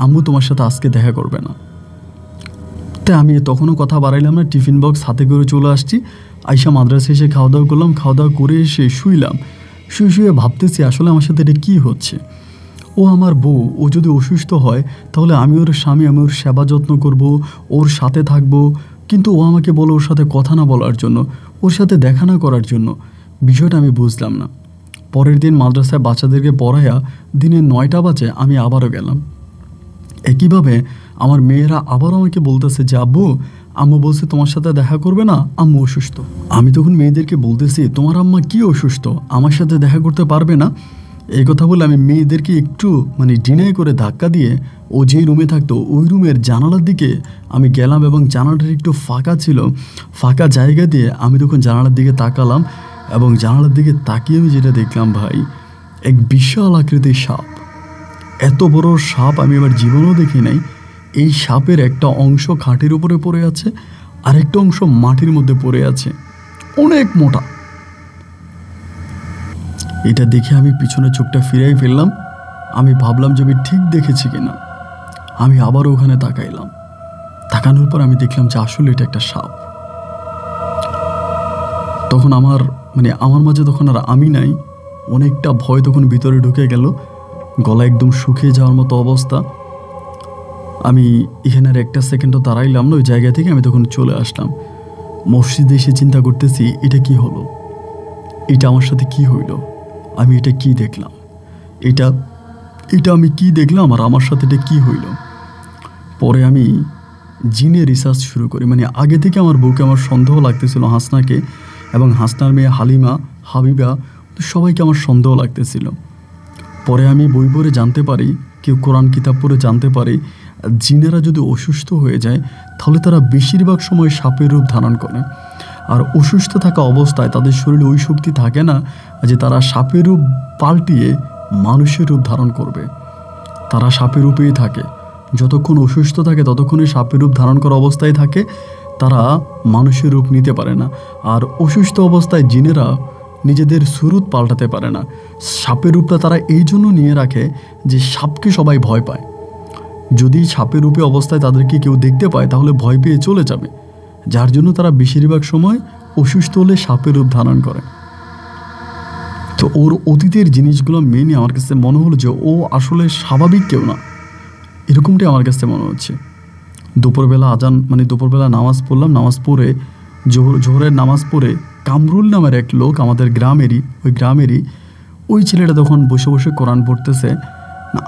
S1: আম্মু তোমার সাথে আজকে দেখা করবে না। তাই আমি তখনও কথা বাড়াইলাম না, টিফিন বক্স হাতে করে চলে আসছি। আইসা মাদ্রাসা এসে খাওয়া দাওয়া করলাম। খাওয়া দাওয়া করে এসে শুইলাম। শুয়ে ভাবতেছি আসলে আমার সাথে এটা কী হচ্ছে। ও আমার বউ, ও যদি অসুস্থ হয় তাহলে আমি ওর স্বামী, আমি ওর সেবা যত্ন করব, ওর সাথে থাকব, কিন্তু ও আমাকে বলে ওর সাথে কথা না বলার জন্য, ওর সাথে দেখা না করার জন্য। বিষয়টা আমি বুঝলাম না। পরের দিন মাদ্রাসায় বাচ্চাদেরকে পড়াইয়া দিনে 9টা বাজে আমি আবারও গেলাম। একইভাবে আমার মেয়েরা আবারও আমাকে বলতেছে যে আব্বু, আম্মু বলছে তোমার সাথে দেখা করবে না, আম্মু অসুস্থ। আমি তখন মেয়েদেরকে বলতেছি, তোমার আম্মা কি অসুস্থ, আমার সাথে দেখা করতে পারবে না? এই কথা বলে আমি মেয়েদেরকে একটু ডিনাই করে ধাক্কা দিয়ে ও যে রুমে থাকতো ওই রুমের জানালার দিকে আমি গেলাম এবং জানালাটা একটু ফাঁকা ছিল। ফাঁকা জায়গা দিয়ে আমি তখন জানালার দিকে তাকালাম এবং জানালার দিকে তাকিয়ে আমি যেটা দেখলাম, ভাই, এক বিশাল আকৃতির সাপ। এত বড় সাপ আমি আমার জীবনেও দেখি নাই। এই সাপের একটা অংশ খাটের উপরে পড়ে আছে, আর একটা অংশ মাটির মধ্যে পড়ে আছে, অনেক মোটা। এটা দেখে আমি পিছনে চোখটা ফিরাই ফেললাম। আমি ভাবলাম যে আমি ঠিক দেখেছি কিনা। আমি আবারও ওখানে তাকাইলাম। তাকানোর পর আমি দেখলাম যে আসলে এটা একটা সাপ। তখন আমার মাঝে তখন আর আমি নাই, অনেকটা ভয় তখন ভিতরে ঢুকে গেল, গলা একদম শুকিয়ে যাওয়ার মতো অবস্থা। আমি এখানে আর একটা সেকেন্ডও দাঁড়াইলাম না, ওই জায়গা থেকে আমি তখন চলে আসলাম। মসজিদে এসে চিন্তা করতেছি, এটা কি হলো, এটা আমার সাথে কি হইল, আমি এটা কি দেখলাম, এটা আমি কি দেখলাম আর আমার সাথে এটা কি হইল। পরে আমি জিনে রিসার্চ শুরু করি। আগে থেকে আমার বউকে আমার সন্দেহ লাগতেছিল, হাসনাকে, এবং হাসনার মেয়ে হালিমা, হাবিবা, সবাইকে আমার সন্দেহ লাগতেছিল। পরে আমি বই পড়ে জানতে পারি, কেউ কোরআন কিতাব পড়ে জানতে পারি, জিনেরা যদি অসুস্থ হয়ে যায় তাহলে তারা বেশিরভাগ সময় সাপের রূপ ধারণ করে। আর অসুস্থ থাকা অবস্থায় তাদের শরীরে ওই শক্তি থাকে না যে তারা সাপের রূপ পাল্টিয়ে মানুষের রূপ ধারণ করবে। তারা সাপের রূপেই থাকে, যতক্ষণ অসুস্থ থাকে ততক্ষণই সাপের রূপ ধারণ করা অবস্থায় থাকে, তারা মানুষের রূপ নিতে পারে না। আর অসুস্থ অবস্থায় জিনেরা নিজেদের সুরুত পাল্টাতে পারে না। সাপের রূপটা তারা এই জন্য নিয়ে রাখে যে সাপকে সবাই ভয় পায়। যদি সাপের রূপে অবস্থায় তাদেরকে কেউ দেখতে পায় তাহলে ভয় পেয়ে চলে যাবে, যার জন্য তারা বেশিরভাগ সময় অসুস্থ হলে সাপের রূপ ধারণ করে। তো ওর অতীতের জিনিসগুলো মেনে আমার কাছে মনে হলো যে ও আসলে স্বাভাবিক কেউ না, এরকমটাই আমার কাছে মনে হচ্ছে। দুপুরবেলা আজান মানে দুপুরবেলা নামাজ পড়লাম, নামাজ পড়ে জোহরের নামাজ পড়ে কামরুল নামের এক লোক আমাদের গ্রামেরই ওই ছেলেটা তখন বসে বসে কোরআন পড়তেছে।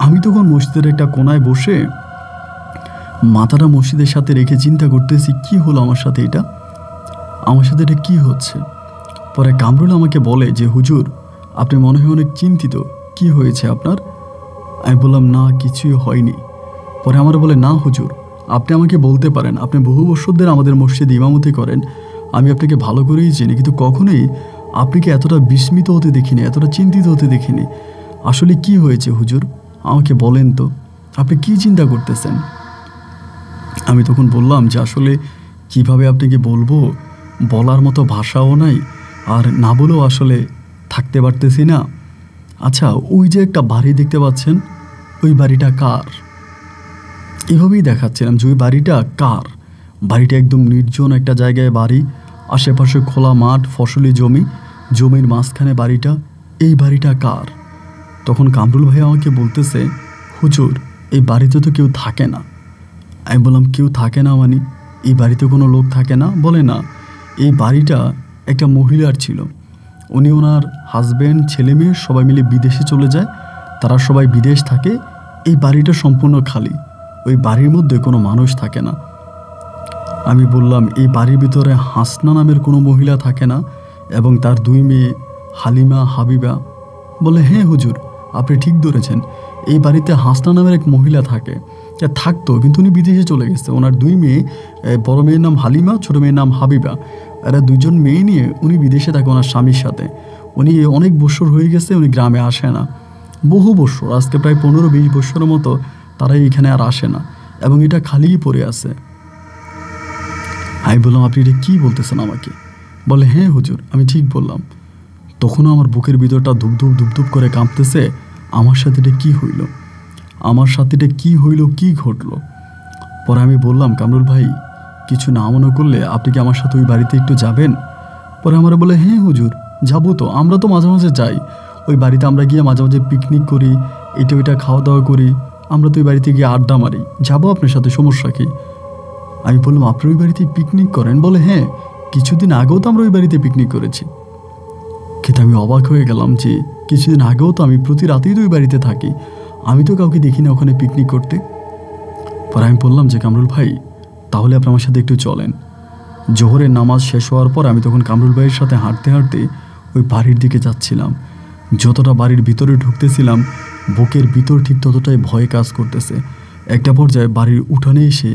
S1: আমি তখন মসজিদের একটা কোনায় বসে মাথাটা মসজিদের সাথে রেখে চিন্তা করতেছি কি হলো আমার সাথে এটা কি হচ্ছে। পরে কামরুল আমাকে বলে যে হুজুর আপনি মনে হয় অনেক চিন্তিত, কি হয়েছে আপনার? আমি বললাম না কিছুই হয়নি। পরে আমার বলে না হুজুর আপনি আমাকে বলতে পারেন, আপনি বহু বছরদের আমাদের মসজিদে ইমামতি করেন, আমি আপনাকে ভালো করেই চিনি, কিন্তু কখনোই আপনাকে এতটা বিস্মিত হতে দেখিনি, এতটা চিন্তিত হতে দেখিনি। আসলে কি হয়েছে হুজুর আমাকে বলেন তো, আপনি কি চিন্তা করতেছেন? আমি তখন বললাম যে আসলে কিভাবে আপনাকে বলবো, বলার মতো ভাষাও নাই, আর না বলেও আসলে থাকতে পারতেছি না। আচ্ছা ওই যে একটা বাড়ি দেখতে পাচ্ছেন, ওই বাড়িটা কার? এভাবেই দেখাচ্ছিলাম যে ওই বাড়িটা কার। বাড়িটা একদম নির্জন একটা জায়গায় বাড়ি, আশেপাশে খোলা মাঠ, ফসলি জমির মাঝখানে বাড়িটা, এই বাড়িটা কার? তখন কামরুল ভাই আমাকে বলতেছে হুজুর এই বাড়িতে তো কেউ থাকে না। আমি বললাম কেউ থাকে না মানে এই বাড়িতে কোনো লোক থাকে না? বলে না, এই বাড়িটা একটা মহিলার ছিল, উনি ওনার হাজব্যান্ড ছেলে মেয়ে সবাই মিলে বিদেশে চলে যায়, তারা সবাই বিদেশ থাকে, এই বাড়িটা সম্পূর্ণ খালি, ওই বাড়ির মধ্যে কোনো মানুষ থাকে না। আমি বললাম এই বাড়ির ভিতরে হাসনা নামের কোনো মহিলা থাকে না এবং তার 2 মেয়ে হালিমা হাবিবা? বলে হ্যাঁ হুজুর আপনি ঠিক ধরেছেন, এই বাড়িতে হাসনা নামের এক মহিলা থাকতো, কিন্তু উনি বিদেশে চলে গেছে। ওনার 2 মেয়ে, বড় মেয়ের নাম হালিমা, ছোটো মেয়ের নাম হাবিবা, এরা 2জন মেয়ে নিয়ে উনি বিদেশে থাকে ওনার স্বামীর সাথে। উনি অনেক বছর হয়ে গেছে উনি গ্রামে আসে না, বহু বছর, আজকে প্রায় 15-20 বছরের মতো তারা এখানে আর আসে না এবং এটা খালিই পড়ে আছে। আমি বললাম আপনি এটা কী বলতেছেন আমাকে? বলে হ্যাঁ হুজুর আমি ঠিক বললাম। তখনও আমার বুকের ভিতরটা ধুপধুপ করে কাঁপতেছে, আমার সাথে এটা কী হইল, কী ঘটলো? পরে আমি বললাম কামরুল ভাই কিছু না মনে করলে আপনি কি আমার সাথে ওই বাড়িতে একটু যাবেন? পরে আমার বলে হ্যাঁ হুজুর যাবো তো, আমরা তো মাঝে মাঝে যাই ওই বাড়িতে, আমরা গিয়ে মাঝে মাঝে পিকনিক করি, এটা ওইটা খাওয়া দাওয়া করি, আমরা তো ওই বাড়িতে গিয়ে আড্ডা মারি, যাবো আপনার সাথে, সমস্যা কি? আমি বললাম আপনি ওই বাড়িতে পিকনিক করেন? বলে হ্যাঁ কিছুদিন আগেও তো আমরা ওই বাড়িতে পিকনিক করেছি। কিন্তু আমি অবাক হয়ে গেলাম যে কিছুদিন আগেও তো আমি প্রতি রাতেই তো ওই বাড়িতে থাকি, আমি তো কাউকে দেখি না ওখানে পিকনিক করতে। পরে আমি বললাম যে কামরুল ভাই তাহলে আপনি আমার সাথে একটু চলেন। জোহরের নামাজ শেষ হওয়ার পর আমি তখন কামরুল ভাইয়ের সাথে হাঁটতে হাঁটতে ওই বাড়ির দিকে যাচ্ছিলাম। যতটা বাড়ির ভিতরে ঢুকতেছিলাম বুকের ভিতর ঠিক ততটাই ভয় কাজ করতেছে। একটা পর্যায়ে বাড়ির উঠানে এসে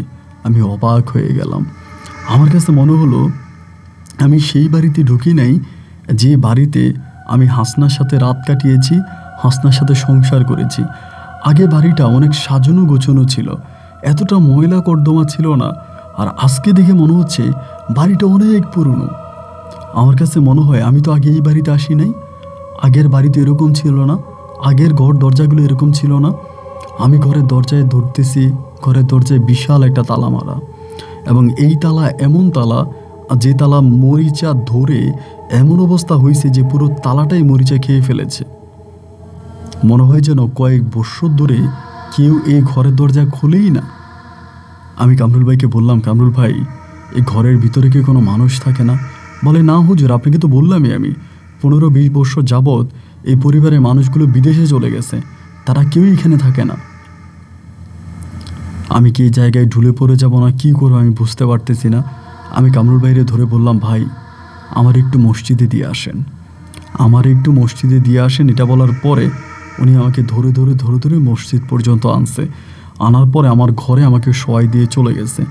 S1: আমি অবাক হয়ে গেলাম। আমার কাছে মনে হলো আমি সেই বাড়িতে ঢুকি নাই যে বাড়িতে আমি হাসনার সাথে রাত কাটিয়েছি, হাসনার সাথে সংসার করেছি। আগে বাড়িটা অনেক সাজানো গোছানো ছিল, এতটা ময়লা কর্দমা ছিল না। আর আজকে দেখে মনে হচ্ছে বাড়িটা অনেক পুরনো। আমার কাছে মনে হয় আমি তো আগে এই বাড়িতে আসি নাই, আগের বাড়িতে এরকম ছিল না, আগের ঘর দরজাগুলো এরকম ছিল না। আমি ঘরের দরজায় ধরতেছি, ঘরের দরজায় বিশাল একটা তালা মারা, এবং এই তালা এমন তালা যে তালা মরিচা ধরে এমন অবস্থা হয়েছে যে পুরো তালাটাই মরিচা খেয়ে ফেলেছে। মনে হয় যেন কয়েক বছর ধরে কেউ এই ঘরের দরজা খোলেই না। আমি কামরুল ভাইকে বললাম কামরুল ভাই এই ঘরের ভিতরে কি কোনো মানুষ থাকে না? বলে না হুজুর আপনাকে তো বললামই আমি 15-20 বছর যাবৎ এই পরিবারের মানুষগুলো বিদেশে চলে গেছে, তারা কেউই এখানে থাকে না। আমি কি এই জায়গায় ঢুলে পড়ে যাব না কি করবো আমি বুঝতে পারতেছি না। আমি কামরুল ভাইরে ধরে বললাম ভাই আমার একটু মসজিদে দিয়ে আসেন, এটা বলার পরে উনি আমাকে ধরে ধরে মসজিদ পর্যন্ত আনছে। আনার পরে আমার ঘরে আমাকে শোয়াই দিয়ে চলে গেছে।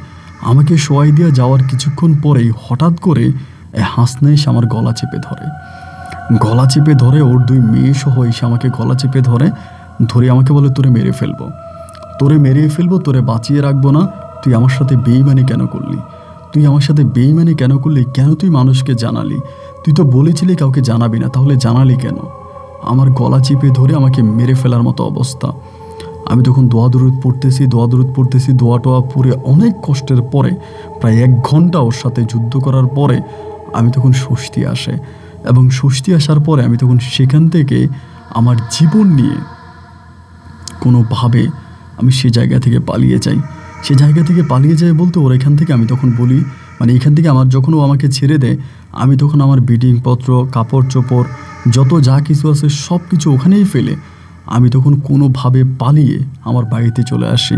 S1: আমাকে শোয়াই দিয়ে যাওয়ার কিছুক্ষণ পরেই হঠাৎ করে হাসনা এসে আমার গলা চেপে ধরে ওর 2 মেয়ে সহ এসে আমাকে গলা চেপে ধরে আমাকে বলে তোরে মেরে ফেলবো। তোরে মেরিয়ে ফেলবো, তোরে বাঁচিয়ে রাখবো না, তুই আমার সাথে বেইমানি কেন করলি? তুই আমার সাথে বেইমানি কেন করলি? কেন তুই মানুষকে জানালি? তুই তো বলেছিলি কাউকে জানাবি না, তাহলে জানালি কেন? আমার গলা চিপে ধরে আমাকে মেরে ফেলার মতো অবস্থা। আমি তখন দোয়া দরুদ পড়তেছি, দোয়া টোয়া পড়ে অনেক কষ্টের পরে প্রায় 1 ঘন্টা ওর সাথে যুদ্ধ করার পরে আমি তখন স্বস্তি আসে, এবং স্বস্তি আসার পরে আমি তখন সেখান থেকে আমার জীবন নিয়ে কোনোভাবে আমি সে জায়গা থেকে পালিয়ে যাই। সে জায়গা থেকে পালিয়ে যাই বলতে ওর এখান থেকে আমি তখন বলি, মানে এখান থেকে আমার যখন ও আমাকে ছেড়ে দেয়, আমি তখন আমার বিডিংপত্র, কাপড় চোপড়, যত যা কিছু আছে সব কিছু ওখানেই ফেলে আমি তখন কোনোভাবে পালিয়ে আমার বাড়িতে চলে আসি।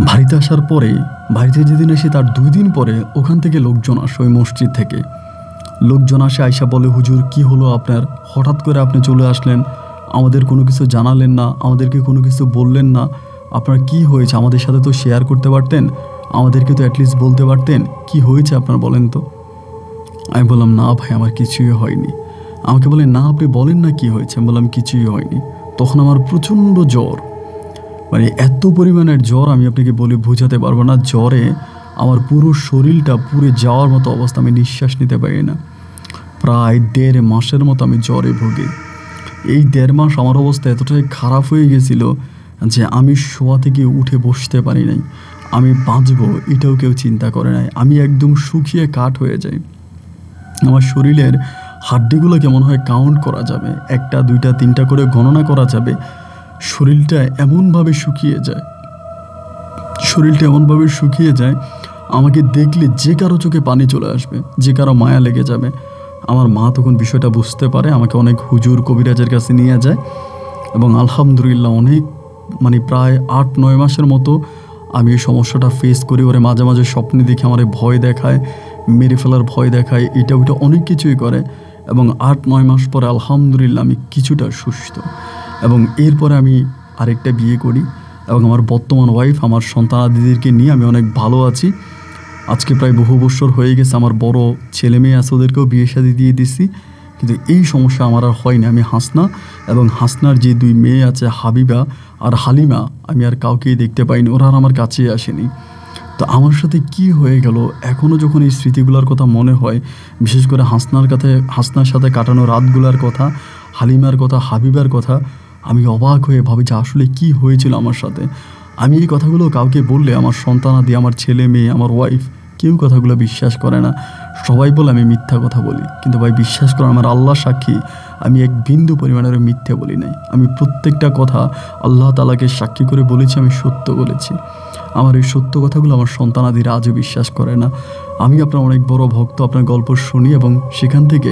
S1: বাড়িতে আসার পরে, বাড়িতে যেদিন আসি তার 2 দিন পরে ওখান থেকে লোকজন আসে, ওই মসজিদ থেকে লোকজন আসে, আয়সা বলে, হুজুর কি হলো আপনার? হঠাৎ করে আপনি চলে আসলেন, আমাদের কোনো কিছু জানালেন না, আমাদেরকে কোনো কিছু বললেন না, আপনার কি হয়েছে? আমাদের সাথে তো শেয়ার করতে পারতেন, আমাদেরকে তো অ্যাটলিস্ট বলতে পারতেন, কি হয়েছে আপনার বলেন তো। আমি বললাম, না ভাই আমার কিছুই হয়নি। আমাকে বলে, না আপনি বলেন না কি হয়েছে। আমি বললাম, কিছুই হয়নি। তখন আমার প্রচণ্ড জ্বর, মানে এত পরিমাণের জ্বর আমি আপনাকে বলে বোঝাতে পারবো না। জ্বরে আমার পুরো শরীরটা পুড়ে যাওয়ার মতো অবস্থা, আমি নিঃশ্বাস নিতে পারি না। প্রায় 1.5 মাসের মতো আমি জ্বরে ভুগি। এই 1.5 মাস আমার অবস্থা এতটাই খারাপ হয়ে গেছিল যে আমি শোয়া থেকে উঠে বসতে পারি নাই। আমি বাঁচবো এটাও কেউ চিন্তা করে নাই। আমি একদম শুকিয়ে কাঠ হয়ে যাই। আমার শরীরের হাড্ডিগুলো কেমন হয় কাউন্ট করা যাবে, 1টা 2টা 3টা করে গণনা করা যাবে। শরীরটা এমনভাবে শুকিয়ে যায়, আমাকে দেখলে যে কারো চোখে পানি চলে আসবে, যে কারো মায়া লেগে যাবে। আমার মা তখন বিষয়টা বুঝতে পারে, আমাকে অনেক হুজুর কবিরাজের কাছে নিয়ে যায়, এবং আলহামদুলিল্লাহ অনেক, মানে প্রায় 8-9 মাসের মতো আমি এই সমস্যাটা ফেস করি। ওরে মাঝে মাঝে স্বপ্নে দেখে আমার ভয় দেখায়, মেরে ফেলার ভয় দেখায়, এটা ওইটা অনেক কিছুই করে। এবং 8-9 মাস পরে আলহামদুলিল্লাহ আমি কিছুটা সুস্থ, এবং এরপরে আমি আরেকটা বিয়ে করি, এবং আমার বর্তমান ওয়াইফ, আমার সন্তানাদিদেরকে নিয়ে আমি অনেক ভালো আছি। আজকে প্রায় বহু বছর হয়ে গেছে। আমার বড় ছেলে মেয়ে আছে, ওদেরকেও বিয়ে শাদী দিয়ে দিছি, কিন্তু এই সমস্যা আমার আর হয়নি। আমি হাসনা এবং হাসনার যে 2 মেয়ে আছে, হাবিবা আর হালিমা, আমি আর কাউকেই দেখতে পাইনি, ওরা আর আমার কাছেই আসেনি। তো আমার সাথে কি হয়ে গেল এখনও যখন এই স্মৃতিগুলোর কথা মনে হয়, বিশেষ করে হাসনার সাথে কাটানো রাতগুলোর কথা, হালিমার কথা, হাবিবার কথা, আমি অবাক হয়ে ভাবি যে আসলে কি হয়েছিল আমার সাথে। আমি এই কথাগুলো কাউকে বললে আমার সন্তানাদি, আমার ছেলে মেয়ে, আমার ওয়াইফ, কেউ কথাগুলো বিশ্বাস করে না। সবাই বলে আমি মিথ্যা কথা বলি, কিন্তু ভাই বিশ্বাস করে, আমার আল্লাহ সাক্ষী, আমি 1 বিন্দু পরিমাণের মিথ্যে বলি নাই। আমি প্রত্যেকটা কথা আল্লাহ তাআলাকে সাক্ষী করে বলেছি, আমি সত্য বলেছি। আমার এই সত্য কথাগুলো আমার সন্তানাদিরা আজও বিশ্বাস করে না। আমি আপনার অনেক বড় ভক্ত, আপনার গল্প শুনি, এবং সেখান থেকে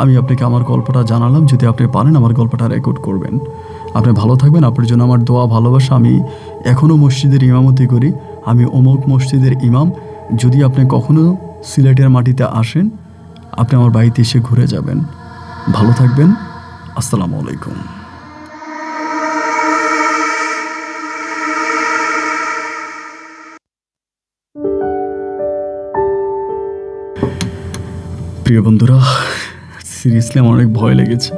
S1: আমি আপনাকে আমার গল্পটা জানালাম। যদি আপনি পারেন আমার গল্পটা রেকর্ড করবেন। আপনি ভালো থাকবেন, আপনার জন্য আমার দোয়া ভালোবাসা। আমি এখনও মসজিদের ইমামতি করি, আমি অমুক মসজিদের ইমাম। যদি আপনি কখনও সিলেটের মাটিতে আসেন, আপনি আমার বাড়িতে এসে ঘুরে যাবেন। ভালো থাকবেন। আসসালামু আলাইকুম। প্রিয় বন্ধুরা, সিরিয়াসলি আমার অনেক ভয় লেগেছে,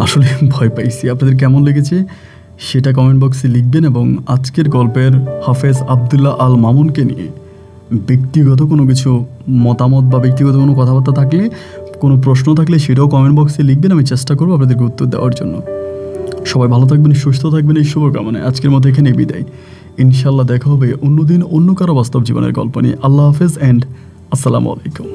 S1: আসলে ভয় পাইছি। আপনাদের কেমন লেগেছে সেটা কমেন্ট বক্সে লিখবেন, এবং আজকের গল্পের হাফেজ আবদুল্লাহ আল মামুনকে নিয়ে ব্যক্তিগত কোনো কিছু মতামত বা ব্যক্তিগত কোনো কথাবার্তা থাকলে, কোনো প্রশ্ন থাকলে সেটাও কমেন্ট বক্সে লিখবেন। আমি চেষ্টা করবো আপনাদেরকে উত্তর দেওয়ার জন্য। সবাই ভালো থাকবেন, সুস্থ থাকবেন, এই শুভকামনায় আজকের মতো এখানে বিদায়। ইনশাল্লাহ দেখা হবে অন্যদিন অন্য কারো বাস্তব জীবনের গল্প নিয়ে। আল্লাহ হাফেজ অ্যান্ড আসসালামু আলাইকুম।